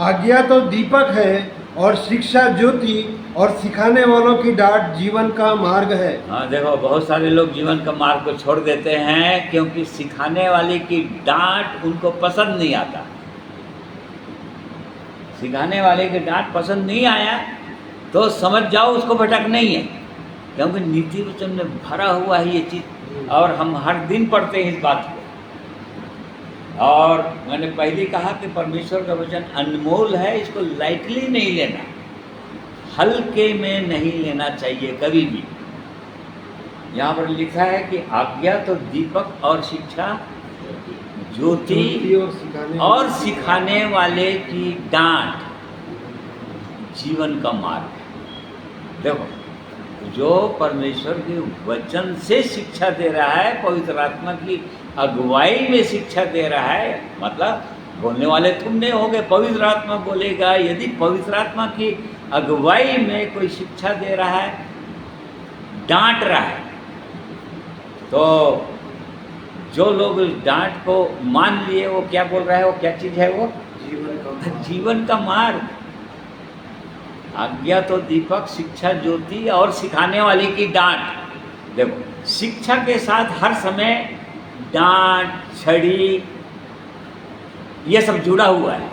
आज्ञा तो दीपक है और शिक्षा ज्योति और सिखाने वालों की डांट जीवन का मार्ग है। हाँ देखो, बहुत सारे लोग जीवन का मार्ग को छोड़ देते हैं क्योंकि सिखाने वाले की डांट उनको पसंद नहीं आता। सिखाने वाले की डांट पसंद नहीं आया तो समझ जाओ उसको भटक नहीं है, क्योंकि नीति वचन में भरा हुआ है ये चीज़, और हम हर दिन पढ़ते हैं इस बात को। और मैंने पहले कहा कि परमेश्वर का वचन अनमोल है, इसको लाइटली नहीं लेना, हल्के में नहीं लेना चाहिए कभी भी। यहाँ पर लिखा है कि आज्ञा तो दीपक और शिक्षा ज्योति और सिखाने वाले की डांट जीवन का मार्ग है। देखो, जो परमेश्वर के वचन से शिक्षा दे रहा है, पवित्र आत्मा की अगुवाई में शिक्षा दे रहा है, मतलब बोलने वाले तुम नहीं होगे, पवित्र आत्मा बोलेगा। यदि पवित्र आत्मा की अगुवाई में कोई शिक्षा दे रहा है, डांट रहा है, तो जो लोग डांट को मान लिए, वो क्या बोल रहा है? वो क्या चीज़ है? वो जीवन का मार्ग। आज्ञा तो दीपक, शिक्षा ज्योति और सिखाने वाले की डांट। देखो, शिक्षा के साथ हर समय डांट, छड़ी, ये सब जुड़ा हुआ है।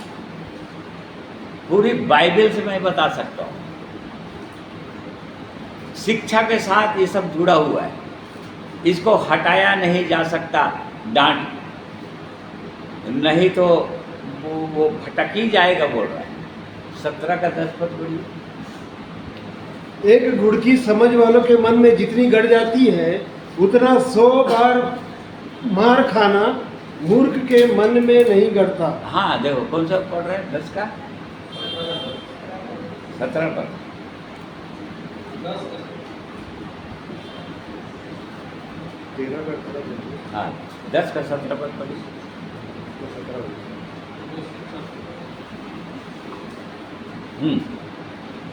पूरी बाइबल से मैं बता सकता हूँ, शिक्षा के साथ ये सब जुड़ा हुआ है, इसको हटाया नहीं जा सकता। डांट नहीं तो वो भटक ही जाएगा, बोल रहा है। 17 का 10 पद बोलिए। एक गुड़की समझ वालों के मन में जितनी गड़ जाती है, उतना 100 बार मार खाना मूर्ख के मन में नहीं गड़ता। हाँ देखो, कौन सा पढ़ रहे हैं? 10 का 17 पद। 13 का हाँ, 10 का 17 पद पढ़िए।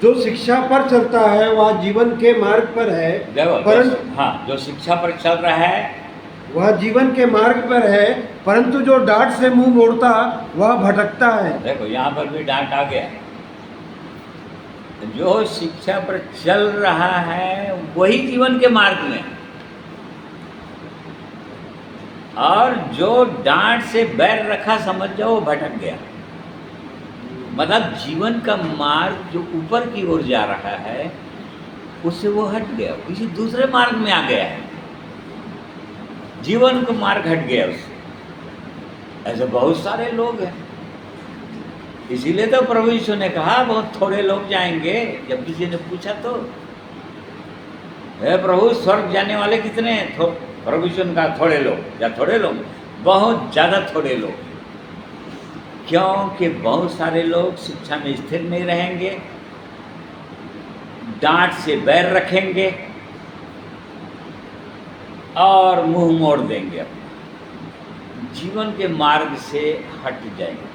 जो शिक्षा पर चलता है वह जीवन के मार्ग पर है, परंतु हाँ, जो शिक्षा पर चल रहा है वह जीवन के मार्ग पर है, परंतु जो डांट से मुंह मोड़ता वह भटकता है। देखो, यहाँ पर भी डांट आ गया। जो शिक्षा पर चल रहा है वही जीवन के मार्ग में। और जो डांट से बैर रखा, समझ जाओ वो भटक गया। मतलब जीवन का मार्ग जो ऊपर की ओर जा रहा है उससे वो हट गया, किसी दूसरे मार्ग में आ गया है, जीवन का मार्ग हट गया उससे। ऐसे बहुत सारे लोग हैं। इसीलिए तो प्रभु यीशु ने कहा बहुत थोड़े लोग जाएंगे। जब किसी ने पूछा तो हे प्रभु स्वर्ग जाने वाले कितने हैं? प्रभु यीशु ने कहा थोड़े लोग। या थोड़े लोग, बहुत ज़्यादा थोड़े लोग। क्योंकि बहुत सारे लोग शिक्षा में स्थिर नहीं रहेंगे, डांट से बैर रखेंगे और मुंह मोड़ देंगे, जीवन के मार्ग से हट जाएंगे।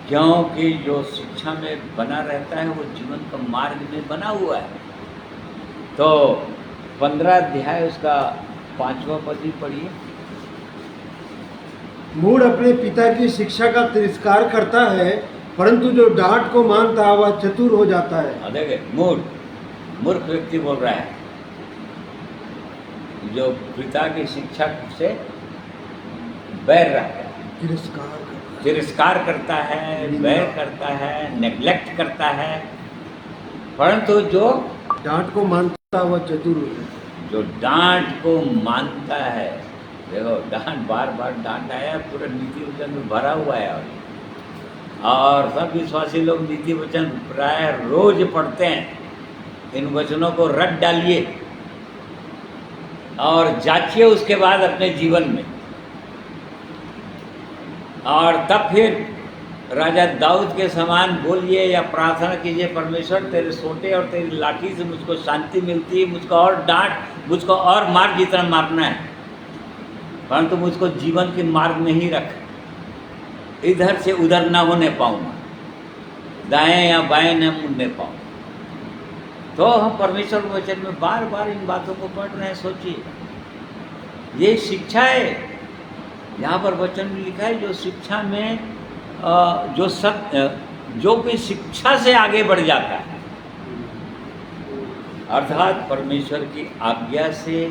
क्योंकि जो शिक्षा में बना रहता है वो जीवन का मार्ग में बना हुआ है। तो 15 अध्याय उसका 5वां पद ही पढ़िए। मूढ़ अपने पिता की शिक्षा का तिरस्कार करता है, परंतु जो डांट को मानता है वह चतुर हो जाता है। देखिए, मूर्ख व्यक्ति बोल रहा है, जो पिता की शिक्षा से बैर रखता है, तिरस्कार करता है, बैर करता है, नेग्लेक्ट करता है, परंतु जो डांट को मानता है वह चतुर होता है। जो डांट को मानता है, देखो डांट, बार बार डांट आया, पूरा नीति वचन में भरा हुआ है। और सब विश्वासी लोग नीति वचन प्राय रोज पढ़ते हैं। इन वचनों को रट डालिए और जांचिए उसके बाद अपने जीवन में, और तब फिर राजा दाऊद के समान बोलिए या प्रार्थना कीजिए, परमेश्वर तेरे सोटे और तेरी लाठी से मुझको शांति मिलती है, मुझको और डांट, मुझको और मार जितना मारना है, परंतु मुझको जीवन के मार्ग में ही रख, इधर से उधर ना होने पाऊँगा, दाएं या बाएं न मुड़ने पाऊँ। तो हम परमेश्वर के वचन में बार बार इन बातों को पढ़ रहे हैं। सोचिए, ये शिक्षा है। यहाँ पर वचन में लिखा है जो शिक्षा में जो भी शिक्षा से आगे बढ़ जाता है, अर्थात परमेश्वर की आज्ञा से,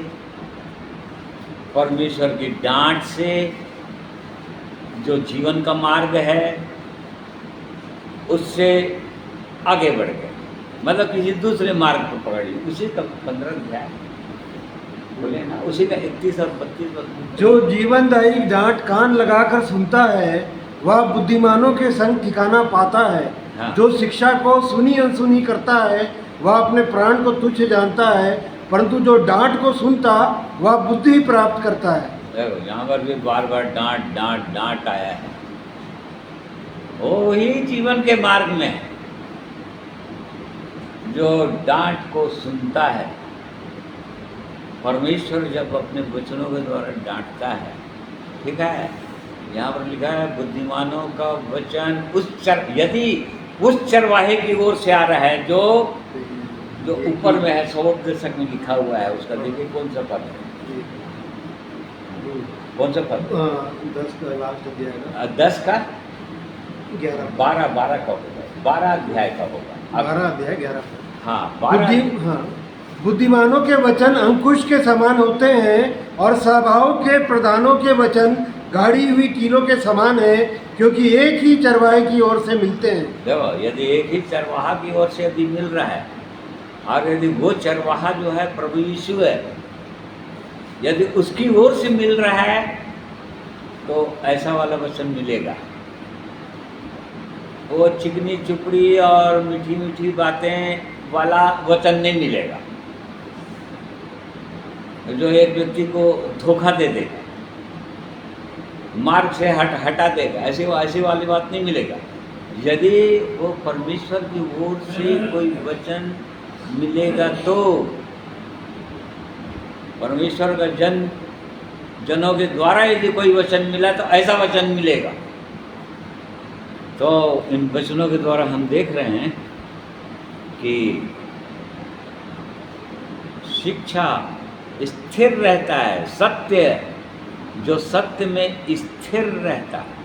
परमेश्वर की डांट से, जो जीवन का मार्ग है उससे आगे बढ़ गए, मतलब किसी दूसरे मार्ग पर पकड़ लिए। उसी का 15 अध्याय बोले ना, उसी का 31 और 32। जो जीवनदायी डांट कान लगाकर सुनता है वह बुद्धिमानों के संग ठिकाना पाता है। हाँ। जो शिक्षा को सुनी अनसुनी करता है वह अपने प्राण को तुच्छ जानता है, परंतु जो डांट को सुनता वह बुद्धि प्राप्त करता है। देखो, यहाँ पर भी बार बार डांट डांट डांट आया है। वो ही जीवन के मार्ग में है जो डांट को सुनता है। परमेश्वर जब अपने वचनों के द्वारा डांटता है, ठीक है, यहाँ पर लिखा है बुद्धिमानों का वचन यदि उस चरवाहे की ओर से आ रहा है जो ऊपर में है, 100 दशक में लिखा हुआ है उसका। देखिए कौन सा पद है, कौन सा पद? 10 का लास्ट अध्याय 10 का 11 12 का होगा, 12 अध्याय का होगा, 12 अध्याय 11। हाँ 12। बुद्धिमानों के वचन अंकुश के समान होते हैं और सभाओं के प्रधानों के वचन गाड़ी हुई कीलों के समान है, क्योंकि एक ही चरवाहे की ओर से मिलते हैं। देखो, यदि एक ही चरवाहा की ओर से यदि मिल रहा है और यदि वो चरवाहा जो है प्रभु यीशु है, यदि उसकी ओर से मिल रहा है तो ऐसा वाला वचन मिलेगा। वो चिकनी चुपड़ी और मीठी मीठी बातें वाला वचन नहीं मिलेगा, जो एक व्यक्ति को धोखा दे देगा, मार्ग से हटा देगा, ऐसी वाली बात नहीं मिलेगा। यदि वो परमेश्वर की ओर से कोई वचन मिलेगा तो परमेश्वर का जनों के द्वारा यदि कोई वचन मिला तो ऐसा वचन मिलेगा। तो इन वचनों के द्वारा हम देख रहे हैं कि शिक्षा स्थिर रहता है, सत्य जो सत्य में स्थिर रहता है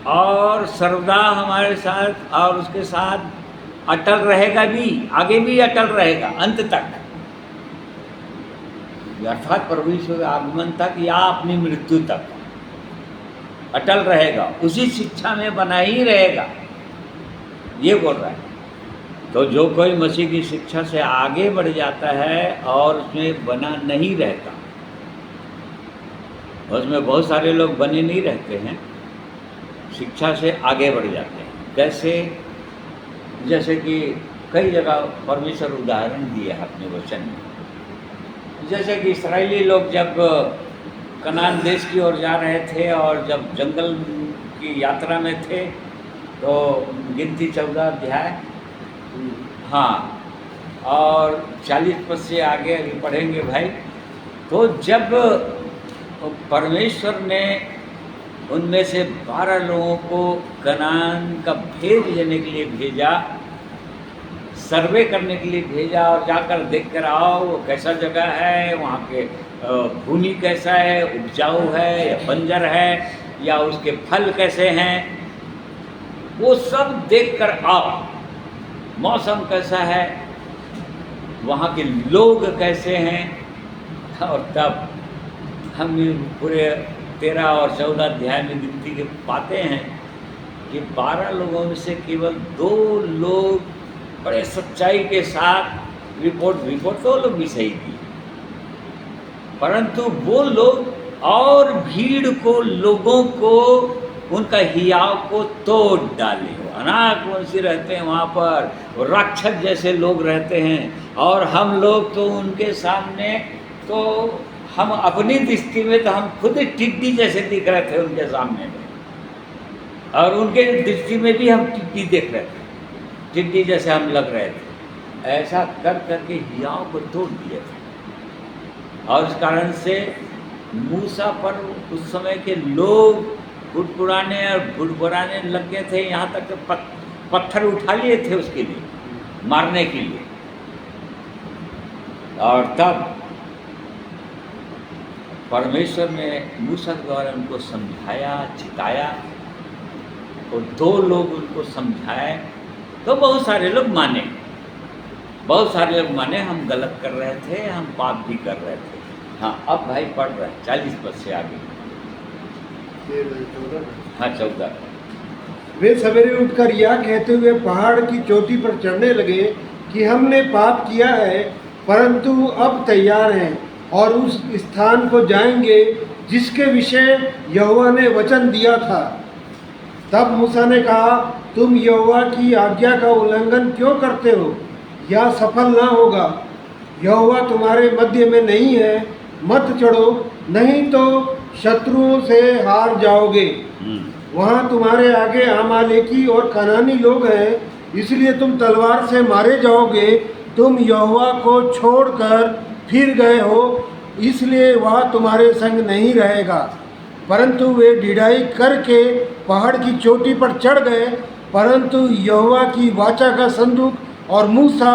और सर्वदा हमारे साथ और उसके साथ अटल रहेगा भी, आगे भी अटल रहेगा अंत तक। अर्थात प्रभु यीशु का आगमन तक या अपनी मृत्यु तक अटल रहेगा, उसी शिक्षा में बना ही रहेगा, ये बोल रहा है। तो जो कोई मसीह की शिक्षा से आगे बढ़ जाता है और उसमें बना नहीं रहता, उसमें बहुत सारे लोग बने नहीं रहते हैं, शिक्षा से आगे बढ़ जाते हैं। कैसे? जैसे कि कई जगह परमेश्वर उदाहरण दिए है अपने वचन में। जैसे कि इस्राएली लोग जब कनान देश की ओर जा रहे थे और जब जंगल की यात्रा में थे, तो गिनती 14 अध्याय, हाँ, और 40 पद से आगे अभी पढ़ेंगे भाई। तो जब परमेश्वर ने उनमें से 12 लोगों को कनान का भेद देने के लिए भेजा, सर्वे करने के लिए भेजा और जाकर देख कर आओ वो कैसा जगह है, वहाँ के भूमि कैसा है, उपजाऊ है या बंजर है, या उसके फल कैसे हैं, वो सब देख कर आओ, मौसम कैसा है, वहाँ के लोग कैसे हैं। और तब हम पूरे 13 और 14 अध्याय में गिनती के पाते हैं कि 12 लोगों में से केवल 2 लोग बड़े सच्चाई के साथ रिपोर्ट तो लोग भी सही दी, परंतु वो लोग और भीड़ को, लोगों को, उनका हियाव को तोड़ डाले। अनाकवंशी रहते हैं वहाँ पर, राक्षस जैसे लोग रहते हैं, और हम लोग तो उनके सामने, तो हम अपनी दृष्टि में तो हम खुद टिड्डी जैसे दिख रहे थे उनके सामने में, और उनके दृष्टि में भी हम टिड्डी देख रहे थे, टिड्डी जैसे हम लग रहे थे। ऐसा कर करके हियाव को तोड़ दिए थे, और इस कारण से मूसा पर उस समय के लोग गुड़गुड़ाने और गुड़गुड़ाने लग गए थे, यहाँ तक कि पत्थर उठा लिए थे उसके लिए, मारने के लिए। और तब परमेश्वर ने मूसा द्वारा उनको समझाया, चिताया, और 2 लोग उनको समझाए, तो बहुत सारे लोग माने, बहुत सारे लोग माने हम गलत कर रहे थे, हम पाप भी कर रहे थे। हाँ, अब भाई पढ़ रहे हैं 40 पद से आगे। हाँ, 14। वे सवेरे उठकर यह कहते हुए पहाड़ की चोटी पर चढ़ने लगे कि हमने पाप किया है, परंतु अब तैयार हैं और उस स्थान को जाएंगे जिसके विषय यहोवा ने वचन दिया था। तब मूसा ने कहा, तुम यहोवा की आज्ञा का उल्लंघन क्यों करते हो? यह सफल ना होगा। यहोवा तुम्हारे मध्य में नहीं है, मत चढ़ो, नहीं तो शत्रुओं से हार जाओगे। वहाँ तुम्हारे आगे अमालेकी और कनानी लोग हैं, इसलिए तुम तलवार से मारे जाओगे। तुम यहोवा को छोड़कर फिर गए हो, इसलिए वह तुम्हारे संग नहीं रहेगा। परंतु वे ढिठाई करके पहाड़ की चोटी पर चढ़ गए, परंतु यहोवा की वाचा का संदूक और मूसा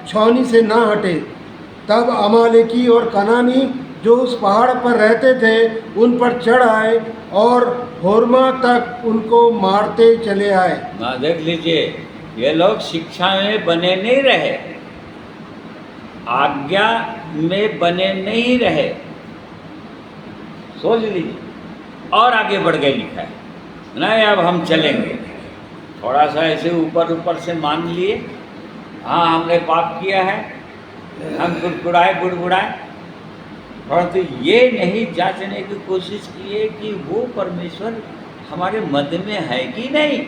छावनी से ना हटे। तब अमालेकी और कनानी जो उस पहाड़ पर रहते थे उन पर चढ़ आए और होर्मा तक उनको मारते चले आए। देख लीजिए, ये लोग शिक्षा में बने नहीं रहे, आज्ञा में बने नहीं रहे, सोच लीजिए, और आगे बढ़ गए। लिखा है नहीं, अब हम चलेंगे, थोड़ा सा ऐसे ऊपर ऊपर से मान लिए, हाँ हमने पाप किया है, हम गुड़गुड़ाए, परंतु ये नहीं जांचने की कोशिश किए कि वो परमेश्वर हमारे मध्य में है कि नहीं।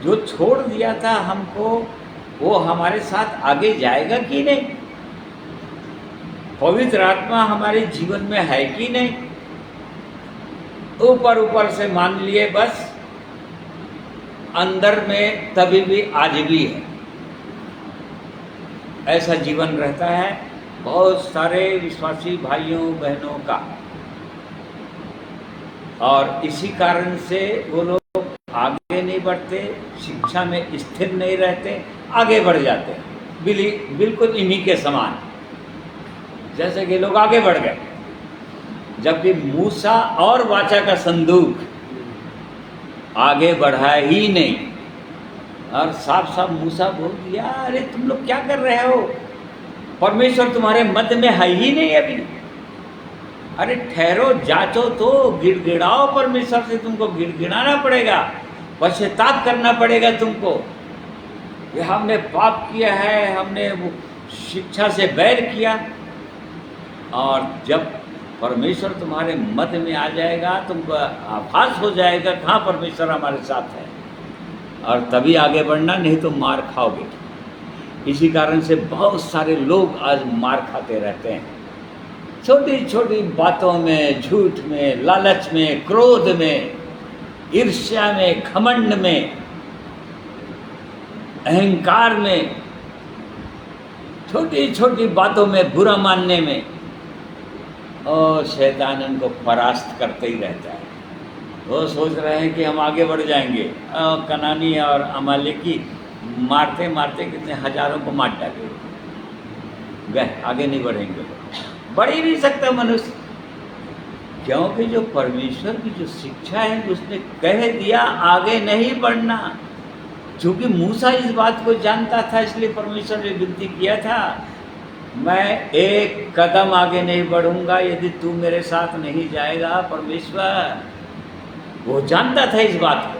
जो छोड़ दिया था हमको, वो हमारे साथ आगे जाएगा कि नहीं, पवित्र आत्मा हमारे जीवन में है कि नहीं। ऊपर ऊपर से मान लिए बस, अंदर में तभी भी आज भी है। ऐसा जीवन रहता है बहुत सारे विश्वासी भाइयों बहनों का, और इसी कारण से वो लोग आगे नहीं बढ़ते, शिक्षा में स्थिर नहीं रहते, आगे बढ़ जाते हैं बिल्कुल इन्हीं के समान, जैसे कि लोग आगे बढ़ गए, जबकि मूसा और वाचा का संदूक आगे बढ़ा ही नहीं। और साफ साफ मूसा बोल दिया, अरे तुम लोग क्या कर रहे हो, परमेश्वर तुम्हारे मध्य में है ही नहीं अभी। अरे ठहरो, जांचो तो, गिड़गिड़ाओ परमेश्वर से, तुमको गिड़गिड़ाना पड़ेगा, पश्चाताप करना पड़ेगा तुमको। ये हमने पाप किया है, हमने वो शिक्षा से बैर किया। और जब परमेश्वर तुम्हारे मध्य में आ जाएगा, तुमको आभास हो जाएगा कहाँ परमेश्वर हमारे साथ है, और तभी आगे बढ़ना, नहीं तो मार खाओगे। इसी कारण से बहुत सारे लोग आज मार खाते रहते हैं, छोटी छोटी बातों में, झूठ में, लालच में, क्रोध में, ईर्ष्या में, घमंड में, अहंकार में, छोटी छोटी बातों में बुरा मानने में, और शैतान उनको परास्त करते ही रहता है। वो सोच रहे हैं कि हम आगे बढ़ जाएंगे। कनानी और अमालेकी मारते मारते कितने हजारों को मार डाले, गए, आगे नहीं बढ़ेंगे, बढ़ ही नहीं सकता मनुष्य। क्योंकि जो परमेश्वर की जो शिक्षा है, उसने कह दिया आगे नहीं बढ़ना। क्योंकि मूसा इस बात को जानता था, इसलिए परमेश्वर ने विनती किया था, मैं एक कदम आगे नहीं बढ़ूंगा यदि तू मेरे साथ नहीं जाएगा। परमेश्वर वो जानता था इस बात को,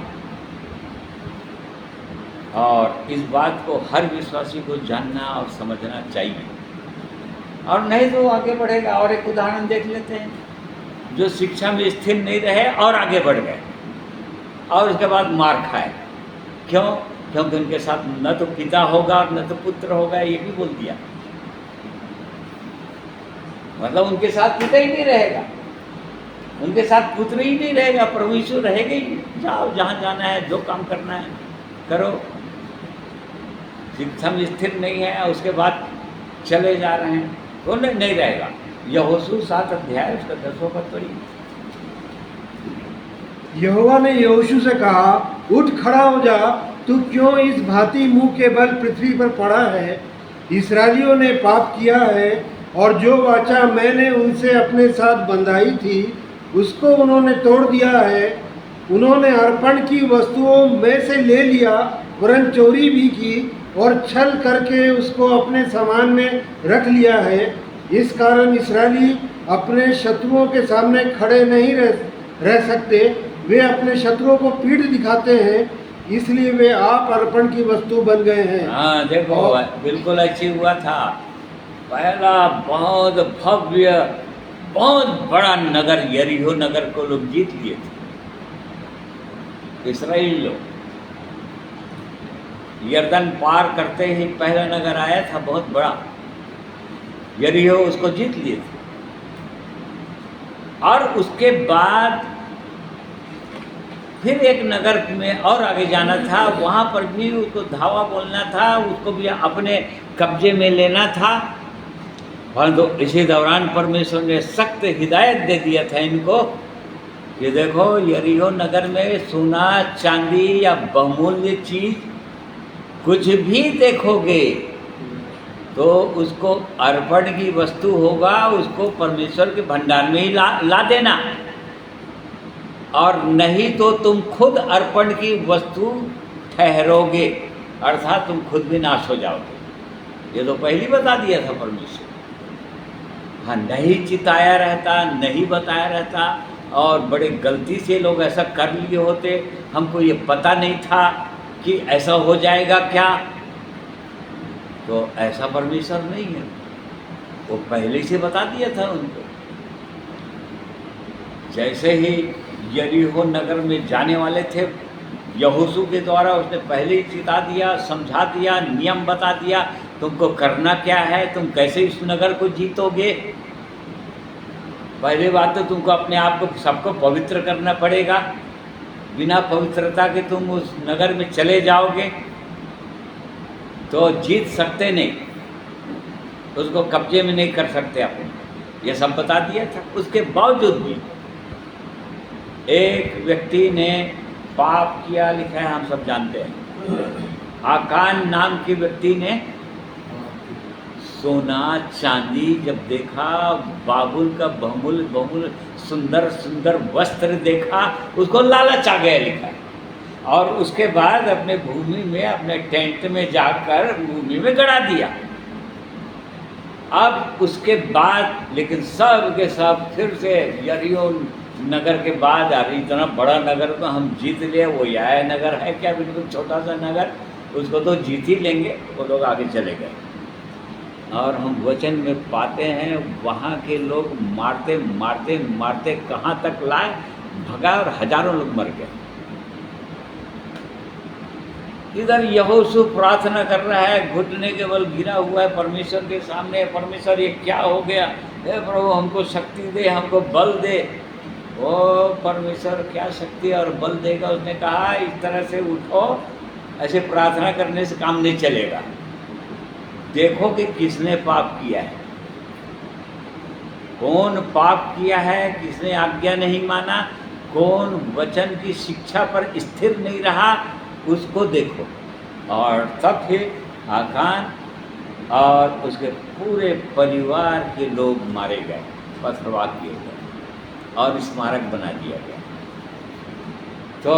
और इस बात को हर विश्वासी को जानना और समझना चाहिए, और नहीं तो आगे बढ़ेगा। और एक उदाहरण देख लेते हैं, जो शिक्षा में स्थिर नहीं रहे और आगे बढ़ गए, और उसके बाद मार खाए। क्यों? क्योंकि उनके साथ न तो पिता होगा न तो पुत्र होगा, ये भी बोल दिया। मतलब उनके साथ पिता ही नहीं रहेगा, उनके साथ पुत्र ही नहीं रहेगा, प्रभु यीशु रहेगा ही। जाओ जहाँ जाना है, जो काम करना है करो। शिक्षा में स्थिर नहीं है, उसके बाद चले जा रहे हैं, तो नहीं रहेगा। यहोशू 7 अध्याय उसका 10वां पद पढ़िए। यहोवा ने यहोशू से कहा, उठ खड़ा हो जा, तू क्यों इस भांति मुंह के बल पृथ्वी पर पड़ा है? इस्राएलियों ने पाप किया है, और जो वाचा मैंने उनसे अपने साथ बंधाई थी उसको उन्होंने तोड़ दिया है। उन्होंने अर्पण की वस्तुओं में से ले लिया, वरन चोरी भी की, और छल करके उसको अपने सामान में रख लिया है। इस कारण इस्राएली अपने शत्रुओं के सामने खड़े नहीं रह सकते। वे अपने शत्रुओं को पीठ दिखाते हैं, इसलिए वे आप अर्पण की वस्तु बन गए हैं। हाँ देखो, बिल्कुल ऐसे हुआ था। पहला बहुत भव्य, बहुत बड़ा नगर यरीहो नगर को लोग जीत लिए थे, इस्राएली लोग। यरदन पार करते ही पहला नगर आया था बहुत बड़ा, यरीहो, उसको जीत लिए थे। और उसके बाद फिर एक नगर में और आगे जाना था, वहाँ पर भी उसको धावा बोलना था, उसको भी अपने कब्जे में लेना था। परंतु इसी दौरान परमेश्वर ने सख्त हिदायत दे दिया था इनको कि देखो, यरीहो नगर में सोना चांदी या बहुमूल्य चीज कुछ भी देखोगे तो उसको अर्पण की वस्तु होगा, उसको परमेश्वर के भंडार में ही ला देना, और नहीं तो तुम खुद अर्पण की वस्तु ठहरोगे, अर्थात तुम खुद भी नाश हो जाओगे। ये तो पहले बता दिया था परमेश्वर। हाँ, नहीं चिताया रहता, नहीं बताया रहता, और बड़े गलती से लोग ऐसा कर लिए होते, हमको ये पता नहीं था कि ऐसा हो जाएगा क्या। तो ऐसा परमेश्वर नहीं है, वो पहले से बता दिया था उनको। जैसे ही यरीहो नगर में जाने वाले थे, यहोशू के द्वारा उसने पहले ही चिता दिया, समझा दिया, नियम बता दिया, तुमको करना क्या है, तुम कैसे इस नगर को जीतोगे। पहली बात तो तुमको अपने आप को सबको पवित्र करना पड़ेगा। बिना पवित्रता के तुम उस नगर में चले जाओगे तो जीत सकते नहीं, उसको कब्जे में नहीं कर सकते अपने। ये सब बता दिया था। उसके बावजूद भी एक व्यक्ति ने पाप किया, लिखा है, हम सब जानते हैं। आकान नाम के व्यक्ति ने सोना चांदी जब देखा, बाबुल का बहुमूल्य सुंदर सुंदर वस्त्र देखा, उसको लालच आ गया, लिखा है। और उसके बाद अपने भूमि में, अपने टेंट में जाकर भूमि में गड़ा दिया। अब उसके बाद लेकिन सब के सब फिर से यरियो नगर के बाद अरे इतना बड़ा नगर तो हम जीत लिए, वो यह नगर है क्या, बिल्कुल छोटा सा नगर, उसको तो जीत ही लेंगे। वो लोग आगे चले गए और हम वचन में पाते हैं वहाँ के लोग मारते मारते मारते कहाँ तक लाए, भगा और हजारों लोग मर गए। इधर यहोशू प्रार्थना कर रहा है, घुटने के बल गिरा हुआ है परमेश्वर के सामने, परमेश्वर ये क्या हो गया, हे प्रभु हमको शक्ति दे, हमको बल दे। ओ परमेश्वर क्या शक्ति और बल देगा, उसने कहा इस तरह से उठो, ऐसे प्रार्थना करने से काम नहीं चलेगा। देखो कि किसने पाप किया है, कौन पाप किया है, किसने आज्ञा नहीं माना, कौन वचन की शिक्षा पर स्थिर नहीं रहा, उसको देखो। और तब फिर आकान और उसके पूरे परिवार के लोग मारे गए, पथरवाह किए गए और स्मारक बना दिया गया। तो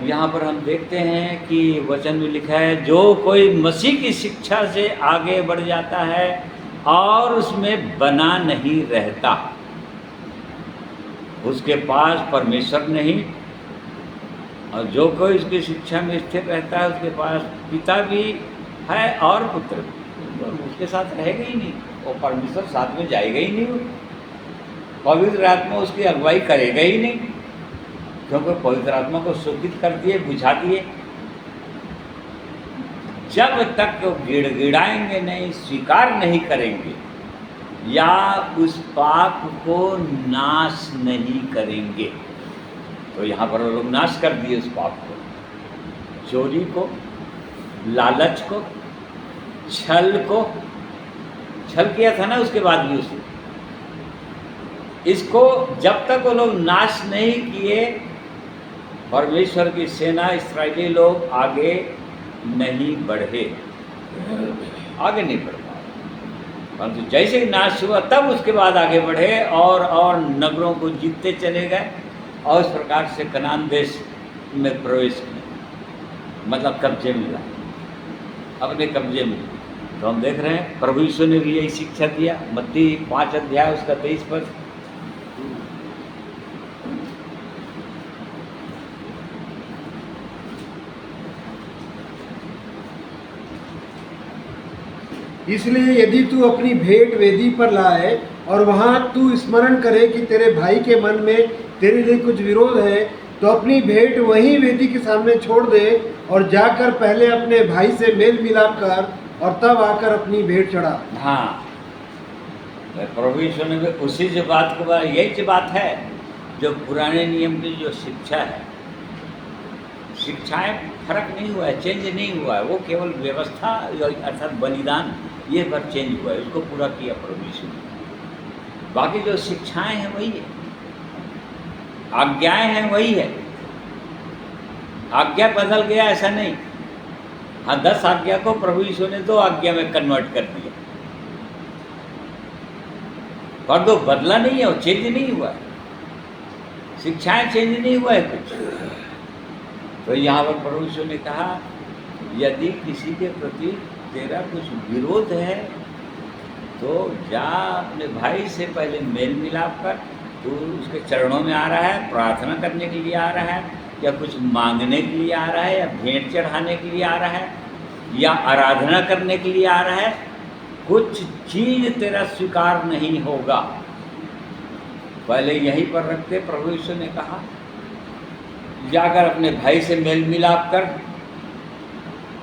यहाँ पर हम देखते हैं कि वचन में लिखा है जो कोई मसीह की शिक्षा से आगे बढ़ जाता है और उसमें बना नहीं रहता, उसके पास परमेश्वर नहीं, और जो कोई उसकी शिक्षा में स्थिर रहता है उसके पास पिता भी है और पुत्र भी, तो उसके साथ रहेगा ही नहीं, वो परमेश्वर साथ में जाएगा ही नहीं, पवित्र आत्मा उसकी अगुवाई करेगा ही नहीं, क्योंकि पवित्र आत्मा को शोकित कर दिए, बुझा दिए। जब तक वो गिड़गिड़ाएंगे नहीं, स्वीकार नहीं करेंगे या उस पाप को नाश नहीं करेंगे, तो यहाँ पर वो लोग नाश कर दिए उस पाप को, चोरी को, लालच को, छल को, छल किया था ना उसके बाद भी उसने, इसको जब तक वो लोग नाश नहीं किए, परमेश्वर की सेना इस्राएली लोग आगे नहीं बढ़े, आगे नहीं बढ़ पाए। परंतु जैसे ही नाश हुआ तब उसके बाद आगे बढ़े और नगरों को जीतते चले गए और इस प्रकार से कनान देश में प्रवेश किया, मतलब कब्जे में लाए, अपने कब्जे में। तो हम देख रहे हैं प्रभु यीशु ने भी यही शिक्षा दिया, मत्ती 5 अध्याय उसका 23 पद। इसलिए यदि तू अपनी भेंट वेदी पर लाए और वहां तू स्मरण करे कि तेरे भाई के मन में तेरे लिए कुछ विरोध है, तो अपनी भेंट वहीं वेदी के सामने छोड़ दे और जाकर पहले अपने भाई से मेल मिलाप कर और तब आकर अपनी भेंट चढ़ा। हाँ, प्रभु यीशु ने भी उसी से बात को, यही जो बात है जो पुराने नियम की जो शिक्षा है, शिक्षाएं फर्क नहीं हुआ है, चेंज नहीं हुआ है, वो केवल व्यवस्था अर्थात बलिदान ये पर चेंज हुआ है, उसको पूरा किया प्रभु यीशु ने। बाकी जो शिक्षाएं हैं वही है, आज्ञाएं हैं वही है, आज्ञा बदल गया ऐसा नहीं। हाँ, 10 आज्ञा को प्रभु यीशु ने 2 आज्ञा में कन्वर्ट कर दिया, पर दो बदला नहीं है, वो चेंज नहीं हुआ है, शिक्षाएं चेंज नहीं हुआ है कुछ। तो यहाँ पर प्रभु यीशु ने कहा यदि किसी के प्रति तेरा कुछ विरोध है तो जा अपने भाई से पहले मेल मिलाप कर, तू उसके चरणों में आ रहा है, प्रार्थना करने के लिए आ रहा है, या कुछ मांगने के लिए आ रहा है, या भेंट चढ़ाने के लिए आ रहा है, या आराधना करने के लिए आ रहा है, कुछ चीज तेरा स्वीकार नहीं होगा, पहले यहीं पर रखते। प्रभु यीशु ने कहा जाकर अपने भाई से मेल मिलाप कर,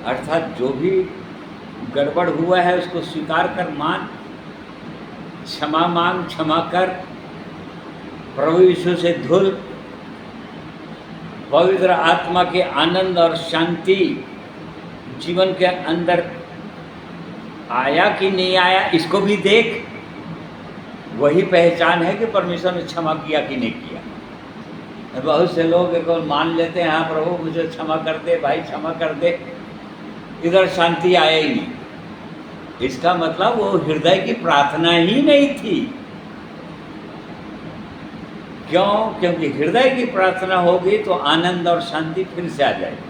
अर्थात जो भी गड़बड़ हुआ है उसको स्वीकार कर, मान, क्षमा मांग, क्षमा कर, प्रभु यीशु से धुल, पवित्र आत्मा के आनंद और शांति जीवन के अंदर आया कि नहीं आया इसको भी देख, वही पहचान है कि परमेश्वर ने क्षमा किया कि नहीं किया। बहुत से लोग एक और मान लेते हैं, हाँ प्रभु मुझे क्षमा कर दे, भाई क्षमा कर दे, इधर शांति आया ही नहीं, इसका मतलब वो हृदय की प्रार्थना ही नहीं थी। क्यों? क्योंकि हृदय की प्रार्थना होगी तो आनंद और शांति फिर से आ जाएगी,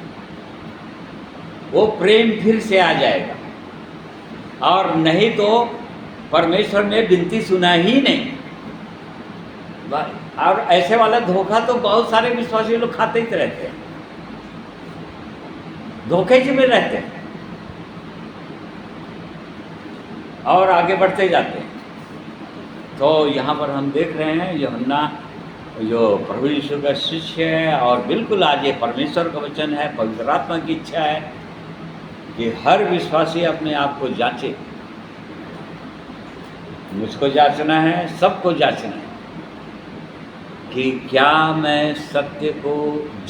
वो प्रेम फिर से आ जाएगा, और नहीं तो परमेश्वर ने विनती सुना ही नहीं। और ऐसे वाला धोखा तो बहुत सारे विश्वासी लोग खाते ही रहते हैं, धोखे में रहते हैं और आगे बढ़ते जाते हैं। तो यहाँ पर हम देख रहे हैं यूहन्ना जो प्रभु यीशु का शिष्य है, और बिल्कुल आज ये परमेश्वर का वचन है, पवित्र आत्मा की इच्छा है कि हर विश्वासी अपने आप को जांचे। मुझको जांचना है, सबको जांचना है कि क्या मैं सत्य को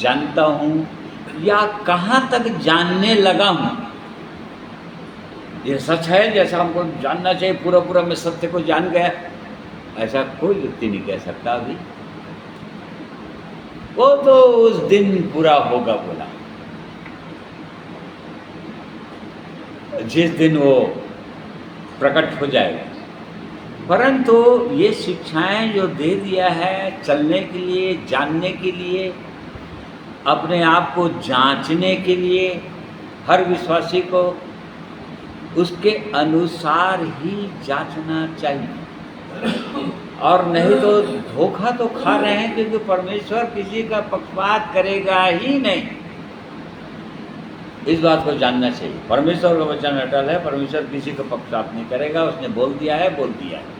जानता हूँ या कहाँ तक जानने लगा हूँ। ये सच है जैसा हमको जानना चाहिए, पूरा पूरा मैं सत्य को जान गया, ऐसा कोई व्यक्ति नहीं कह सकता अभी। वो तो उस दिन पूरा होगा बोला, जिस दिन वो प्रकट हो जाएगा। परंतु ये शिक्षाएं जो दे दिया है चलने के लिए, जानने के लिए, अपने आप को जांचने के लिए, हर विश्वासी को उसके अनुसार ही जांचना चाहिए। और नहीं तो धोखा तो खा रहे हैं, क्योंकि परमेश्वर किसी का पक्षपात करेगा ही नहीं। इस बात को जानना चाहिए। परमेश्वर का वचन अटल है, परमेश्वर किसी का पक्षपात नहीं करेगा, उसने बोल दिया है, बोल दिया है।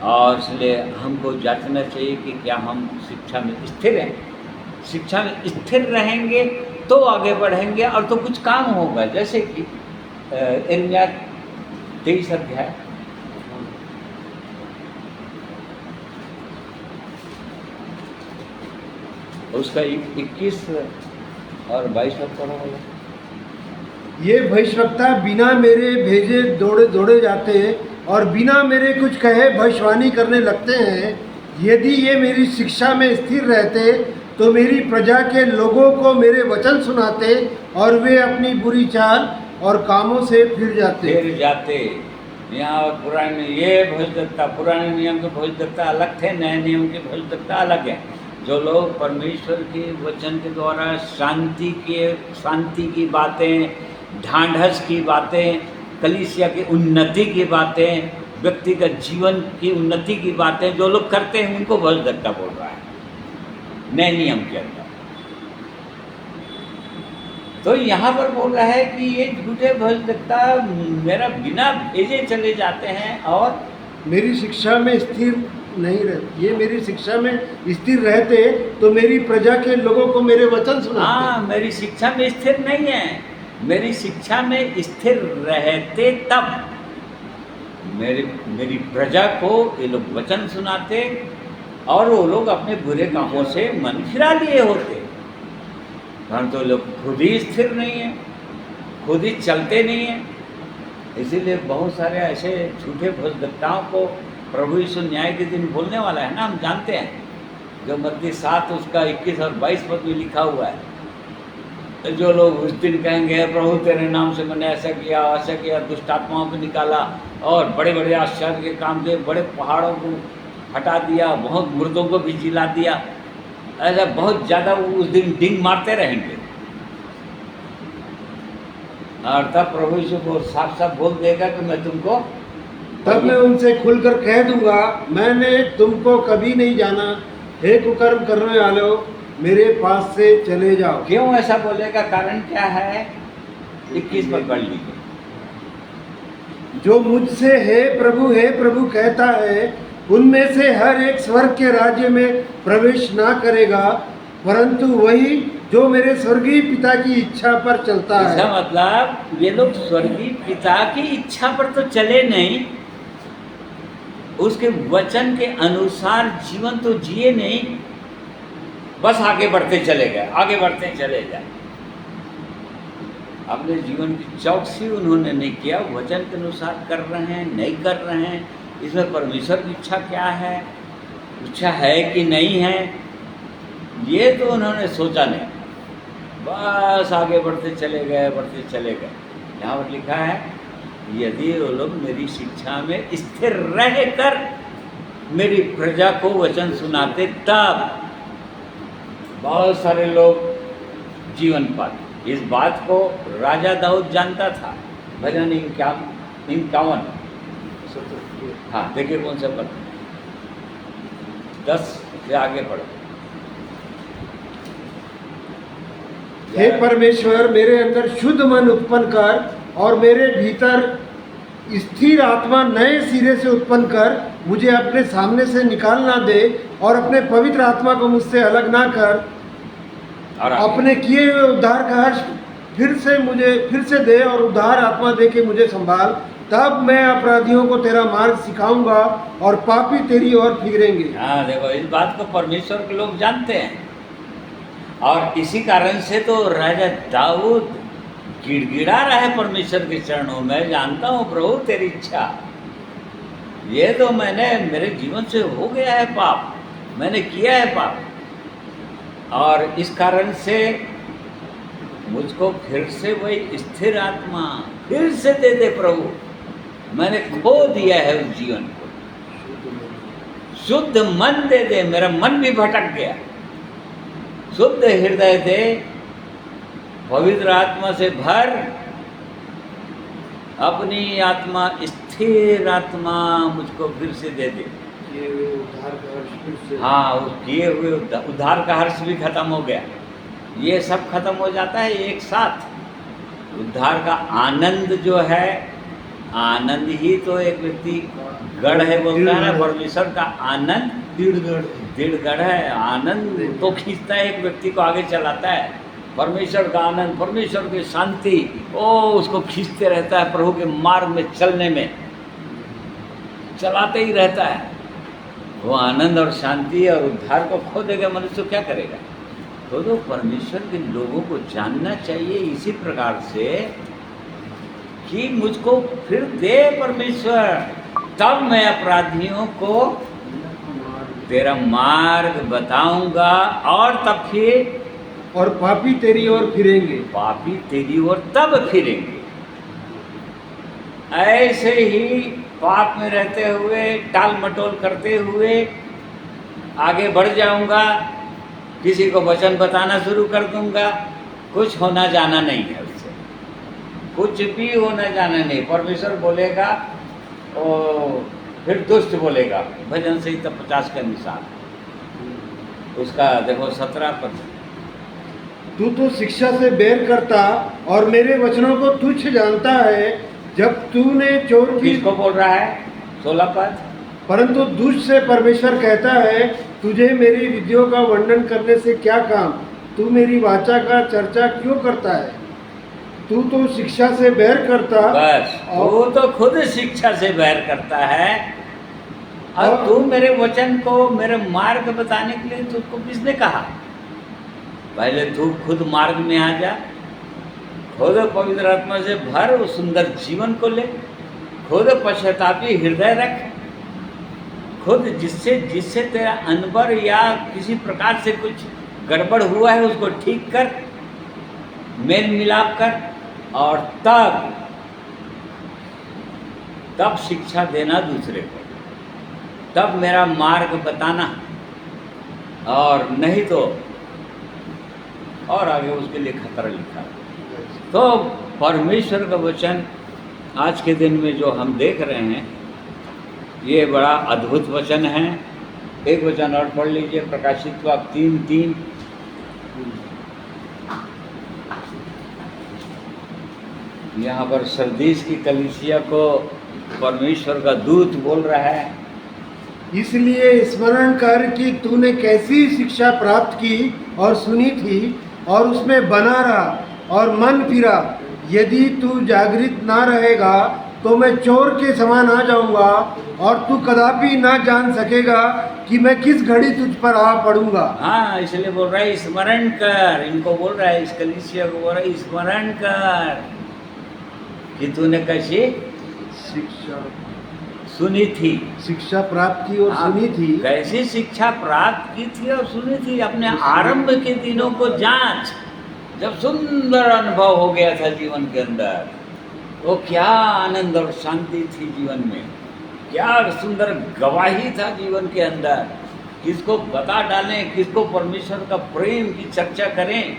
और इसलिए हमको जांचना चाहिए कि क्या हम शिक्षा में स्थिर हैं। शिक्षा में स्थिर रहेंगे तो आगे बढ़ेंगे और तो कुछ काम होगा। जैसे कि यिर्मयाह 23 अध्याय उसका 21 और 22 पद पढ़ा होगा। ये भविष्यवक्ता बिना मेरे भेजे दौड़े जाते और बिना मेरे कुछ कहे भविष्यवाणी करने लगते हैं। यदि ये मेरी शिक्षा में स्थिर रहते तो मेरी प्रजा के लोगों को मेरे वचन सुनाते और वे अपनी बुरी चाल और कामों से फिर जाते। यहाँ पुराने ये भविष्यवक्ता, पुराने नियम के भविष्यवक्ता अलग थे, नए नियम के भविष्यवक्ता अलग हैं। जो लोग परमेश्वर के वचन के द्वारा शांति की बातें, ढांढस की बातें, कलीसिया की उन्नति की बातें, व्यक्तिगत जीवन की उन्नति की बातें जो लोग करते हैं उनको भविष्यवक्ता बोल रहा है नए नियम के अंदर। तो यहाँ पर बोल रहा है कि ये झूठे भविष्यवक्ता मेरा बिना भेजे चले जाते हैं और मेरी शिक्षा में स्थिर नहीं रहते। ये मेरी शिक्षा में स्थिर रहते तो मेरी प्रजा के लोगों को मेरे वचन सुनाते। हाँ, मेरी शिक्षा में स्थिर नहीं है। मेरी शिक्षा में स्थिर रहते तब मेरी प्रजा को ये लोग वचन सुनाते और वो लोग अपने बुरे कामों से मन फिरा लिए होते। परंतु तो लोग खुद ही स्थिर नहीं है, खुद ही चलते नहीं है। इसीलिए बहुत सारे ऐसे झूठे भविष्यवक्ताओं को प्रभु यीशु न्याय के दिन बोलने वाला है ना, हम जानते हैं। जो मत्ती 7 उसका 21 और 22 पद में लिखा हुआ है। तो जो लोग उस दिन कहेंगे प्रभु तेरे नाम से मैंने ऐसा किया, दुष्ट आत्माओं को निकाला और बड़े बड़े आश्चर्य के काम किए, बड़े पहाड़ों को हटा दिया, बहुत मुर्दों को भी जिला दिया, ऐसा बहुत ज़्यादा वो उस दिन डिंग मारते रहेंगे। और तब प्रभु यीशु को साफ साफ बोल देगा कि मैं तुमको, तब मैं उनसे खुलकर कह दूंगा मैंने तुमको कभी नहीं जाना, हे कुकर्म करने वालों मेरे पास से चले जाओ। क्यों ऐसा बोलेगा? कारण क्या है? 21 पर पढ़ लीजिए। जो मुझसे हे प्रभु कहता है उनमें से हर एक स्वर्ग के राज्य में प्रवेश ना करेगा, परंतु वही जो मेरे स्वर्गीय पिता की इच्छा पर चलता है। इसका मतलब ये लोग स्वर्गीय पिता की इच्छा पर तो चले नहीं, उसके वचन के अनुसार जीवन तो जिए नहीं, बस आगे बढ़ते चले गए, आगे बढ़ते चले जाए। अपने जीवन की चौकसी उन्होंने नहीं किया, वचन के अनुसार कर रहे हैं, नहीं कर रहे हैं। इसमें परमेश्वर की इच्छा क्या है, इच्छा है कि नहीं है, ये तो उन्होंने सोचा नहीं, बस आगे बढ़ते चले गए। यहाँ पर लिखा है यदि वो लोग मेरी शिक्षा में स्थिर रहकर मेरी प्रजा को वचन सुनाते तब बहुत सारे लोग जीवन पाते। इस बात को राजा दाऊद जानता था। भजन 51। हाँ देखिए कौन सा पद, 10 से आगे पढ़ो। हे परमेश्वर, मेरे अंदर शुद्ध मन उत्पन्न कर और मेरे भीतर स्थिर आत्मा नए सिरे से उत्पन्न कर। मुझे अपने सामने से निकाल ना दे और अपने पवित्र आत्मा को मुझसे अलग ना कर। और आगे। अपने किए हुए उद्धार का हर्ष फिर से दे और उद्धार आत्मा दे के मुझे संभाल। तब मैं अपराधियों को तेरा मार्ग सिखाऊंगा और पापी तेरी ओर फिरेंगे। हाँ देखो, इस बात को परमेश्वर के लोग जानते हैं, और इसी कारण से तो राजा दाऊद गिड़गिड़ा रहा है परमेश्वर के चरणों में, जानता हूँ प्रभु तेरी इच्छा, ये तो मैंने मेरे जीवन से हो गया है पाप, मैंने किया है पाप, और इस कारण से मुझको फिर से वही स्थिर आत्मा फिर से दे दे प्रभु। मैंने खो दिया है उस जीवन को, शुद्ध मन दे दे, मेरा मन भी भटक गया। शुद्ध हृदय दे, पवित्र आत्मा से भर, अपनी आत्मा स्थिर आत्मा मुझको फिर से दे दे। किए हुए उद्धार का हर्ष फिर से। हाँ, उस किए हुए उद्धार का हर्ष भी खत्म हो गया। ये सब खत्म हो जाता है एक साथ। उद्धार का आनंद जो है, आनंद ही तो एक व्यक्ति गढ़ है बोलता है ना, परमेश्वर का आनंद दृढ़ गढ़ है। आनंद तो खींचता है एक व्यक्ति को, आगे चलाता है। परमेश्वर का आनंद, परमेश्वर की शांति, ओ उसको खींचते रहता है, प्रभु के मार्ग में चलने में चलाते ही रहता है। वो आनंद और शांति और उद्धार को खो देगा मनुष्य, क्या करेगा? तो परमेश्वर के लोगों को जानना चाहिए इसी प्रकार से कि मुझको फिर दे परमेश्वर, तब मैं अपराधियों को तेरा मार्ग बताऊंगा, और तब फिर और पापी तेरी ओर फिरेंगे। पापी तेरी ओर तब फिरेंगे। ऐसे ही पाप में रहते हुए, टाल मटोल करते हुए आगे बढ़ जाऊंगा, किसी को वचन बताना शुरू कर दूंगा, कुछ होना जाना नहीं है उससे, कुछ भी होना जाना नहीं। परमेश्वर बोलेगा और फिर दुष्ट बोलेगा, भजन संहिता 50 के अनुसार, उसका देखो 17 पद। तू तो शिक्षा से बैर करता और मेरे वचनों को तुच्छ जानता है। जब तूने चोर की, किसको बोल रहा है? 16 पद। परंतु दुष्ट से परमेश्वर कहता है, तुझे मेरी विधियों का वर्णन करने से क्या काम? तू मेरी वाचा का चर्चा क्यों करता है? तू तो शिक्षा से बैर करता। बस, वो तो खुद शिक्षा से बैर करता है, और तू मेरे वचन को, मेरे मार्ग बताने के लिए तुझको किसने कहा? पहले तू खुद मार्ग में आ जा, खुद पवित्र आत्मा से भर, उस सुंदर जीवन को ले, खुद पश्चातापी हृदय रख, खुद जिससे तेरा अनबर या किसी प्रकार से कुछ गड़बड़ हुआ है उसको ठीक कर, मेल मिलाप कर, और तब शिक्षा देना दूसरे को, तब मेरा मार्ग बताना, और नहीं तो और आगे उसके लिए खतरा लिखा। तो परमेश्वर का वचन आज के दिन में जो हम देख रहे हैं, ये बड़ा अद्भुत वचन है। एक वचन और पढ़ लीजिए, प्रकाशित वाक्य 3:3। यहाँ पर सरदीस की कलीसिया को परमेश्वर का दूत बोल रहा है, इसलिए स्मरण कर कि तूने कैसी शिक्षा प्राप्त की और सुनी थी, और उसमें बना रहा और मन फिरा। यदि तू जागृत ना रहेगा तो मैं चोर के समान आ जाऊंगा, और तू कदापि ना जान सकेगा कि मैं किस घड़ी तुझ पर आ पड़ूंगा। हाँ, इसलिए बोल रहा है स्मरण कर, इनको बोल रहा है, इस कलीसिया को बोल रहा है स्मरण कर कि तूने कैसी शिक्षा सुनी थी, शिक्षा प्राप्त की और सुनी थी। कैसी शिक्षा प्राप्त की थी और सुनी थी? अपने आरंभ के दिनों को जांच, जब सुंदर अनुभव हो गया था जीवन के अंदर, वो क्या आनंद और शांति थी जीवन में, क्या सुंदर गवाही था जीवन के अंदर। किसको बता डालें, किसको परमेश्वर का प्रेम की चर्चा करें,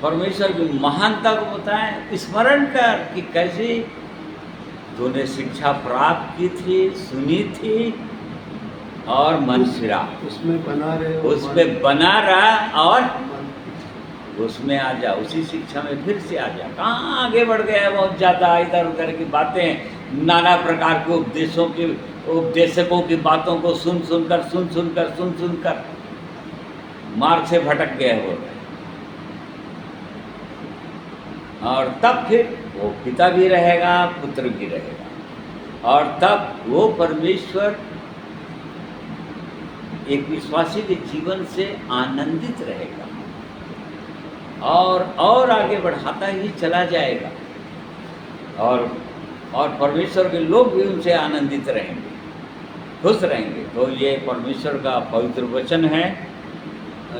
परमेश्वर की महानता को बताएं। स्मरण कर कि कैसी तूने शिक्षा प्राप्त की थी, सुनी थी और मन फिरा, उसमें बना रहे हो, उसमें बना रहा और मन- उसमें आ जा, उसी शिक्षा में फिर से आ जा। कहाँ आगे बढ़ गया है बहुत ज़्यादा, इधर उधर की बातें, नाना प्रकार के उपदेशकों की बातों को सुन सुनकर मार्ग से भटक गए हो। और तब फिर वो पिता भी रहेगा, पुत्र भी रहेगा, और तब वो परमेश्वर एक विश्वासी के जीवन से आनंदित रहेगा और आगे बढ़ाता ही चला जाएगा, और परमेश्वर के लोग भी उनसे आनंदित रहेंगे, खुश रहेंगे। तो ये परमेश्वर का पवित्र वचन है,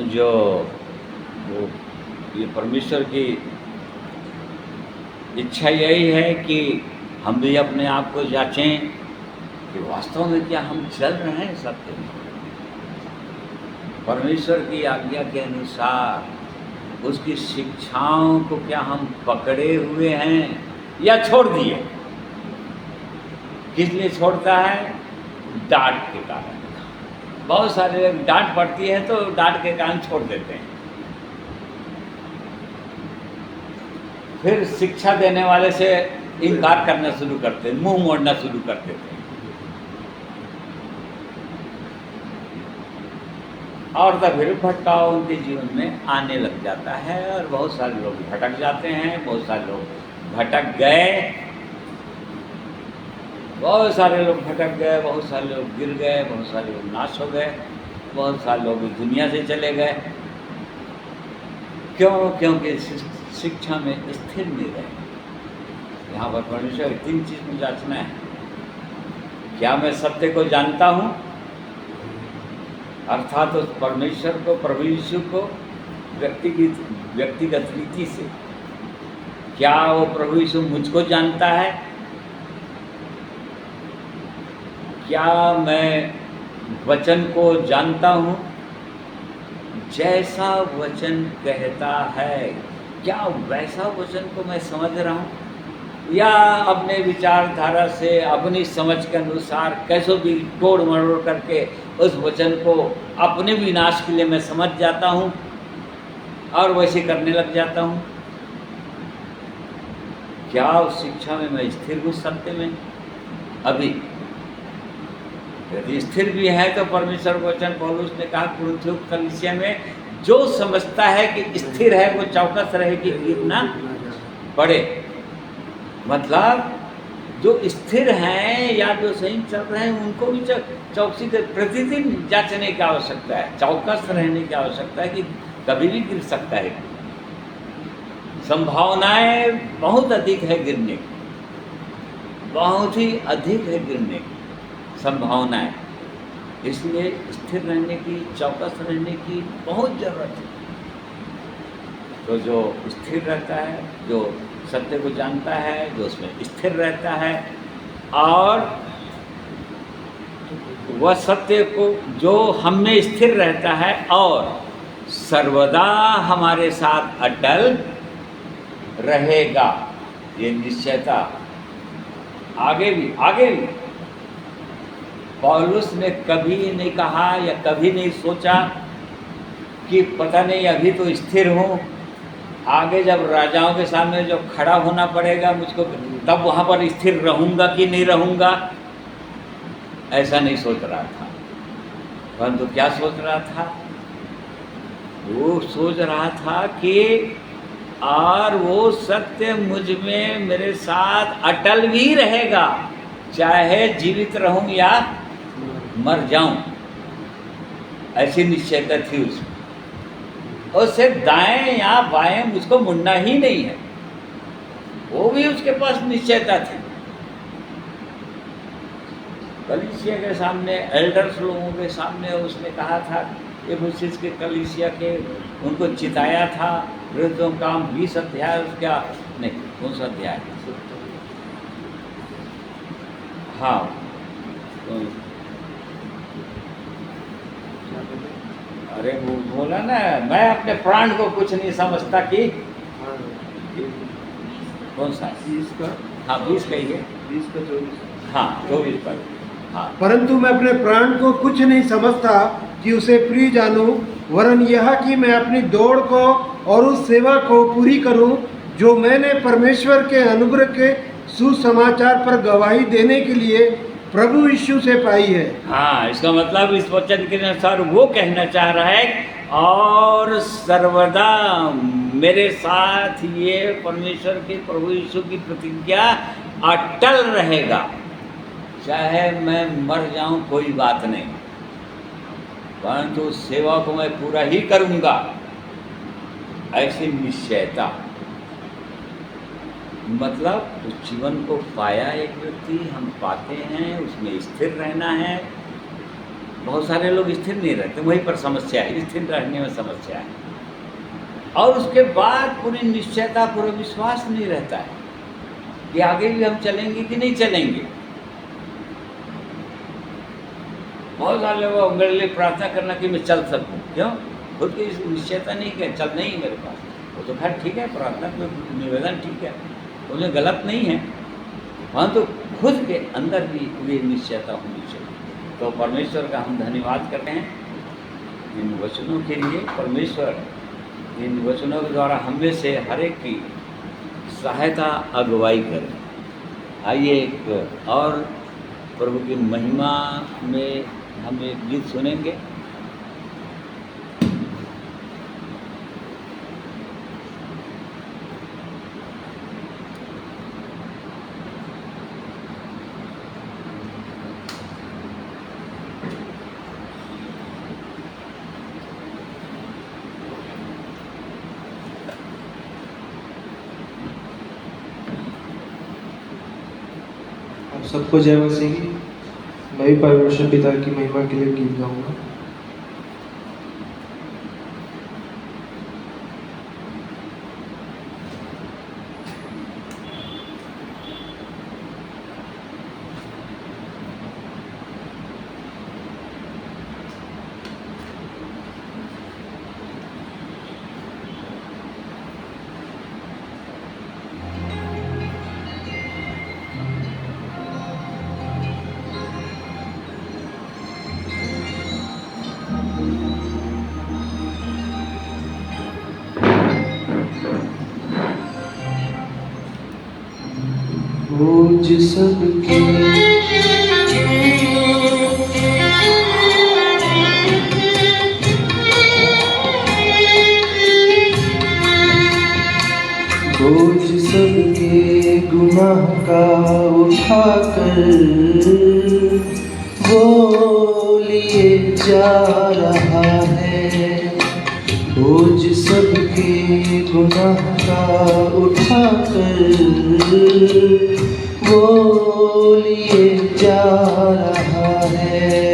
जो ये परमेश्वर की इच्छा यही है कि हम भी अपने आप को जांचें कि वास्तव में क्या हम चल रहे हैं सत्य में, परमेश्वर की आज्ञा के अनुसार उसकी शिक्षाओं को क्या हम पकड़े हुए हैं या छोड़ दिए। किस लिए छोड़ता है? डांट के कारण। बहुत सारे लोग डांट पड़ती है तो डांट के कारण छोड़ देते हैं, फिर शिक्षा देने वाले से इनकार करना शुरू करते हैं, मुंह मोड़ना शुरू कर देते हैं, और तब फिर भटकाव उनके जीवन में आने लग जाता है, और बहुत सारे लोग भटक जाते हैं, बहुत सारे लोग भटक गए, बहुत सारे लोग भटक गए, बहुत सारे लोग गिर गए, बहुत सारे लोग नाश हो गए, बहुत सारे लोग इस दुनिया से चले गए। क्यों? क्योंकि शिक्षा में स्थिर नहीं रहे। यहाँ पर परमेश्वर 3 चीज़ में जांचना है। क्या मैं सत्य को जानता हूँ, अर्थात उस परमेश्वर को, प्रभु यीशु को व्यक्तिगत रीति से? क्या वो प्रभु यीशु मुझको जानता है? क्या मैं वचन को जानता हूँ जैसा वचन कहता है? क्या वैसा वचन को मैं समझ रहा हूँ, या अपने विचारधारा से, अपनी समझ के अनुसार कैसे भी तोड़ मरोड़ करके उस वचन को अपने विनाश के लिए मैं समझ जाता हूँ और वैसे करने लग जाता हूँ? क्या उस शिक्षा में मैं स्थिर हूँ सत्य में? अभी यदि स्थिर भी है तो परमेश्वर वचन पौलुस ने कहा कुरिन्थियों कलीसिया में, जो समझता है कि स्थिर है वो चौकस रहे कि गिर ना पड़े। मतलब जो स्थिर हैं या जो सही चल रहे हैं उनको भी चौकसी से प्रतिदिन जांचने की आवश्यकता है, चौकस रहने की आवश्यकता है कि कभी भी गिर सकता है। संभावनाएं बहुत अधिक है गिरने की, बहुत ही अधिक है गिरने की संभावनाएं, इसलिए स्थिर रहने की, चौकस रहने की बहुत ज़रूरत है। तो जो स्थिर रहता है, जो सत्य को जानता है, जो उसमें स्थिर रहता है, और वह सत्य को जो हम में स्थिर रहता है और सर्वदा हमारे साथ अटल रहेगा, ये निश्चयता आगे भी पौलुस ने कभी नहीं कहा या कभी नहीं सोचा कि पता नहीं अभी तो स्थिर हूँ, आगे जब राजाओं के सामने जो खड़ा होना पड़ेगा मुझको, तब वहाँ पर स्थिर रहूँगा कि नहीं रहूँगा, ऐसा नहीं सोच रहा था। परंतु क्या सोच रहा था? वो सोच रहा था कि और वो सत्य मुझ में मेरे साथ अटल भी रहेगा, चाहे जीवित रहूं या मर जाऊं, ऐसी निश्चयता थी उसमें। और सिर्फ दाएं या बाएं मुझको मुड़ना ही नहीं है, वो भी उसके पास निश्चयता थी। कलीसिया के सामने, एल्डर्स लोगों के सामने उसने कहा था, एफेसस के कलीसिया के, उनको चिताया था। वृद्धों काम 20 अध्याय, उसका नहीं, कौन सा अध्याय? हाँ, अरे वो बोला ना, मैं अपने प्राण को कुछ नहीं समझता कि कौन सा? 20 का, हाँ 20 का ही है। हाँ 24 पर। हाँ परंतु मैं अपने प्राण को कुछ नहीं समझता कि उसे प्रिय जानूं, वरन यह कि मैं अपनी दौड़ को और उस सेवा को पूरी करूं जो मैंने परमेश्वर के अनुग्रह के सुसमाचार पर गवाही देने के लिए प्रभु यीशु से पाई है। हाँ, इसका मतलब इस वचन के अनुसार वो कहना चाह रहा है, और सर्वदा मेरे साथ ये परमेश्वर के प्रभु यीशु की प्रतिज्ञा अटल रहेगा, चाहे मैं मर जाऊं कोई बात नहीं, परंतु सेवा को मैं पूरा ही करूंगा, ऐसी निश्चयता। मतलब उस जीवन को पाया एक व्यक्ति, हम पाते हैं, उसमें स्थिर रहना है। बहुत सारे लोग स्थिर नहीं रहते, वहीं पर समस्या है, स्थिर रहने में समस्या है। और उसके बाद पूरी निश्चयता, पूरा विश्वास नहीं रहता है कि आगे भी हम चलेंगे कि नहीं चलेंगे। बहुत सारे लोग मेरे लिए प्रार्थना करना कि मैं चल सकूं, क्यों? खुद की निश्चयता नहीं है, चल नहीं है मेरे पास। वो तो खैर ठीक है, प्रार्थना में निवेदन ठीक है, उसमें गलत नहीं है, परंतु खुद के अंदर भी ये निश्चयता होनी चाहिए। तो परमेश्वर का हम धन्यवाद करते हैं इन वचनों के लिए। परमेश्वर इन वचनों के द्वारा हम में से हर एक की सहायता, अगुवाई करें। आइए एक और प्रभु की महिमा में हम एक गीत सुनेंगे। आप सबको जय मसीह की। मैं भी परमेश्वर पिता की महिमा के लिए गीत गाऊंगा। बोझ सबके बोझ सबके गुनाह का उठाकर वो लिए जा रहा है। बोझ सबके गुनाह का उठाकर वो लिए जा रहा है।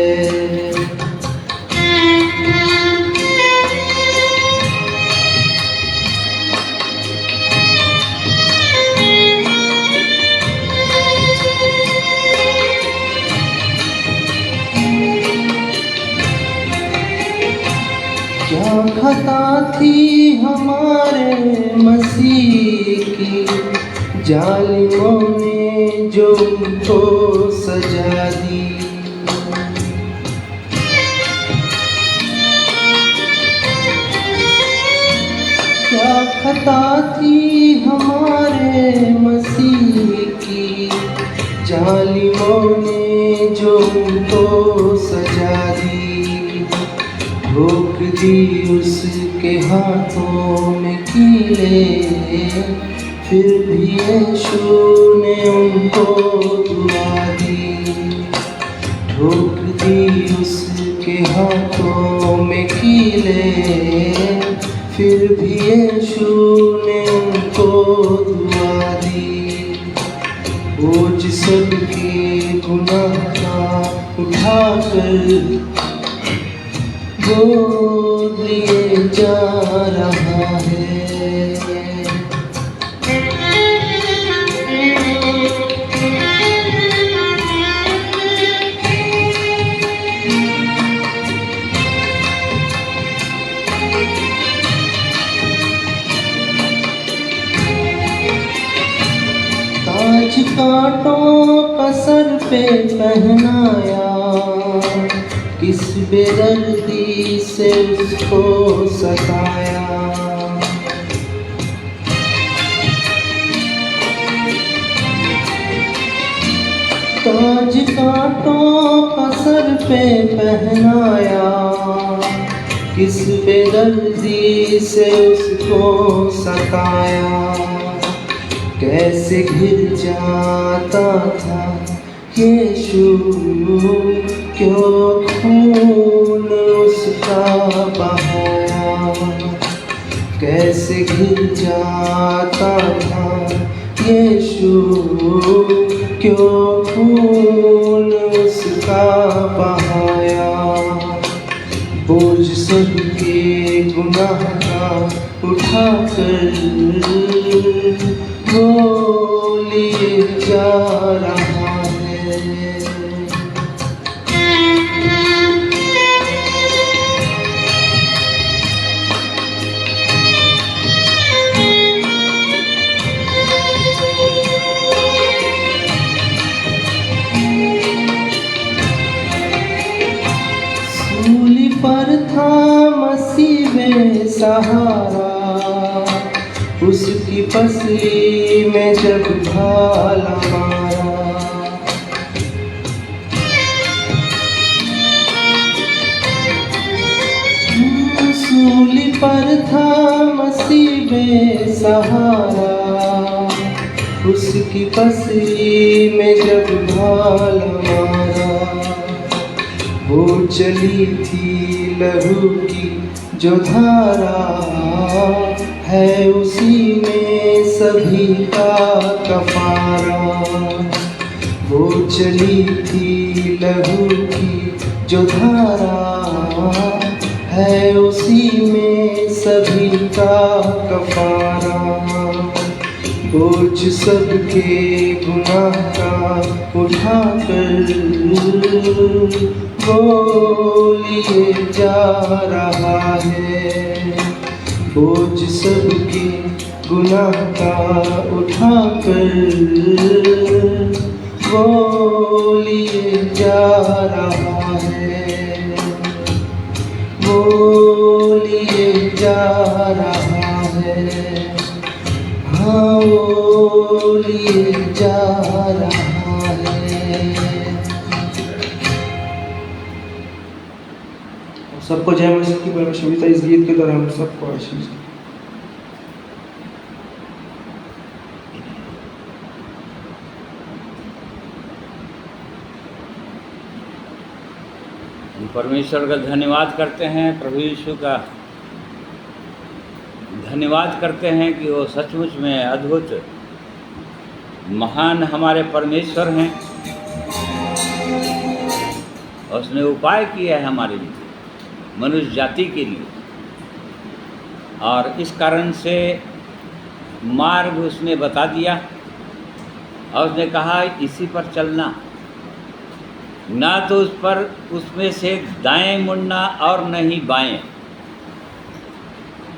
क्या खता थी हमारे मसीह की, जालिमों ने जो उनको सजा दी। क्या खता थी हमारे मसीह की, जालिमों ने जो उनको सजा दी। रोक दी उसके हाथों में कीले, फिर भी यीशु ने उनको दुआ दी। रोक दी उसके हाथों में कीले, फिर भी यीशु ने उनको दुआ दी। बोझ सबके गुनाह का उठाकर वो लिए जा रहा है। ताज कांटों सर पे पहनाया, किस बेदर्दी से उसको सताया। ताज कांटों का सर पे पहनाया, किस बेदर्दी से उसको सताया। कैसे घिर जाता था यीशु, क्यों खून उसका बहाया। कैसे घिर जाता था यीशु, क्यों खून उसका बहाया। बोझ सबके गुनाह का उठाकर वो लिए जा रहा है। सूली पर था मसीह में सहारा, उसकी पसली में जब भाला मारा। सूली पर था मसीह में सहारा, उसकी पसली में जब भाला मारा। वो चली थी लहू की जो धारा, है उसी में सभी का कफारा। वो चली थी लहू की जो धारा, है उसी में सभी का कफारा। बोझ सबके गुनाह का उठाकर वो लिए जा रहा है। बोझ सबके गुनाह का उठाकर वो लिए जा रहा है। वो लिए जा रहा है। हाँ, वो लिए जा रहा है। सबको जय मसीह की परमेश्वर इस गीत के दौरान सबको आशीष। परमेश्वर का धन्यवाद करते हैं, प्रभु यीशु का धन्यवाद करते हैं कि वो सचमुच में अद्भुत महान हमारे परमेश्वर हैं। उसने उपाय किया है हमारे लिए, मनुष्य जाति के लिए, और इस कारण से मार्ग उसने बता दिया और उसने कहा इसी पर चलना, ना तो उस पर उसमें से दाएं मुड़ना और न ही बाएं।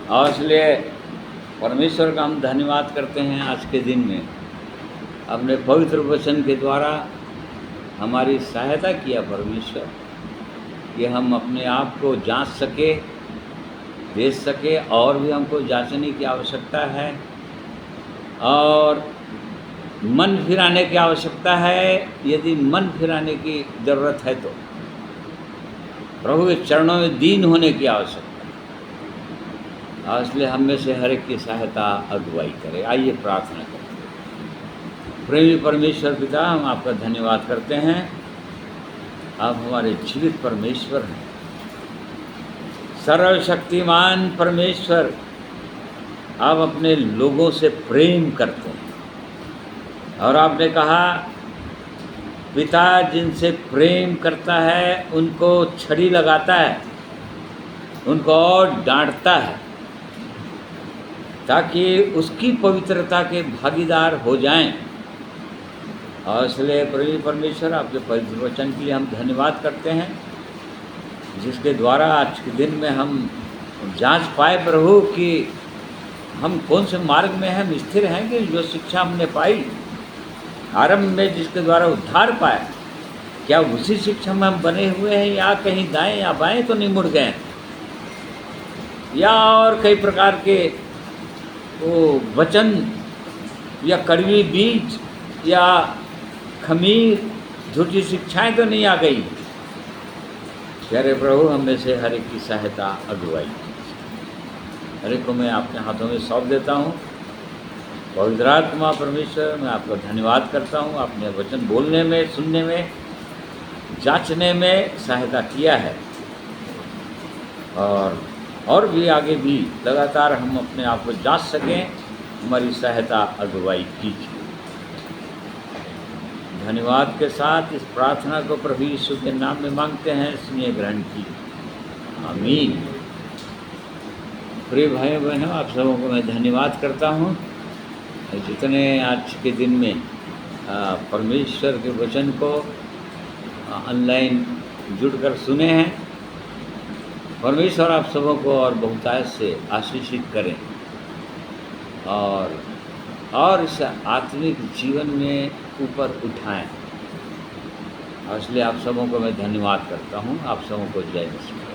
और इसलिए परमेश्वर का हम धन्यवाद करते हैं आज के दिन में अपने पवित्र वचन के द्वारा हमारी सहायता किया परमेश्वर कि हम अपने आप को जांच सके, देख सके, और भी हमको जांचने की आवश्यकता है और मन फिराने की आवश्यकता है। यदि मन फिराने की ज़रूरत है तो प्रभु के चरणों में दीन होने की आवश्यकता है। और इसलिए हम में से हर एक की सहायता अगुवाई करे। आइए प्रार्थना करें। प्रेमी परमेश्वर पिता, हम आपका धन्यवाद करते हैं। आप हमारे जीवित परमेश्वर हैं, सर्वशक्तिमान परमेश्वर। आप अपने लोगों से प्रेम करते हैं और आपने कहा पिता जिनसे प्रेम करता है उनको छड़ी लगाता है, उनको और डांटता है, ताकि उसकी पवित्रता के भागीदार हो जाएं। और इसलिए प्रभु परमेश्वर आपके पवित्र वचन के लिए हम धन्यवाद करते हैं, जिसके द्वारा आज के दिन में हम जांच पाए प्रभु कि हम कौन से मार्ग में हम स्थिर हैं, कि जो शिक्षा हमने पाई आरंभ में जिसके द्वारा उद्धार पाया, क्या उसी शिक्षा में हम बने हुए हैं या कहीं दाएं या बाएं तो नहीं मुड़ गए, या और कई प्रकार के वो वचन या कड़वी बीज या खमीर झूठी शिक्षाएं तो नहीं आ गई। प्यारे प्रभु, हम में से हर एक की सहायता अगुवाई, हर एक को मैं अपने हाथों में सौंप देता हूँ। पवित्र आत्मा परमेश्वर, मैं आपका धन्यवाद करता हूँ, आपने वचन बोलने में, सुनने में, जांचने में सहायता किया है, और भी आगे भी लगातार हम अपने आप को जांच सकें, हमारी सहायता अगुवाई कीजिए। धन्यवाद के साथ इस प्रार्थना को प्रभु यीशु के नाम में मांगते हैं, सुनिए, ग्रहण कीजिए, आमीन। प्रिय भाइयों बहनों, आप सबों को मैं धन्यवाद करता हूँ जितने आज के दिन में परमेश्वर के वचन को ऑनलाइन जुड़कर सुने हैं। परमेश्वर आप सबों को और बहुतायत से आशीषित करें और इस आत्मिक जीवन में ऊपर उठाएं। और इसलिए आप सबों को मैं धन्यवाद करता हूँ। आप सबों को जय मसीह।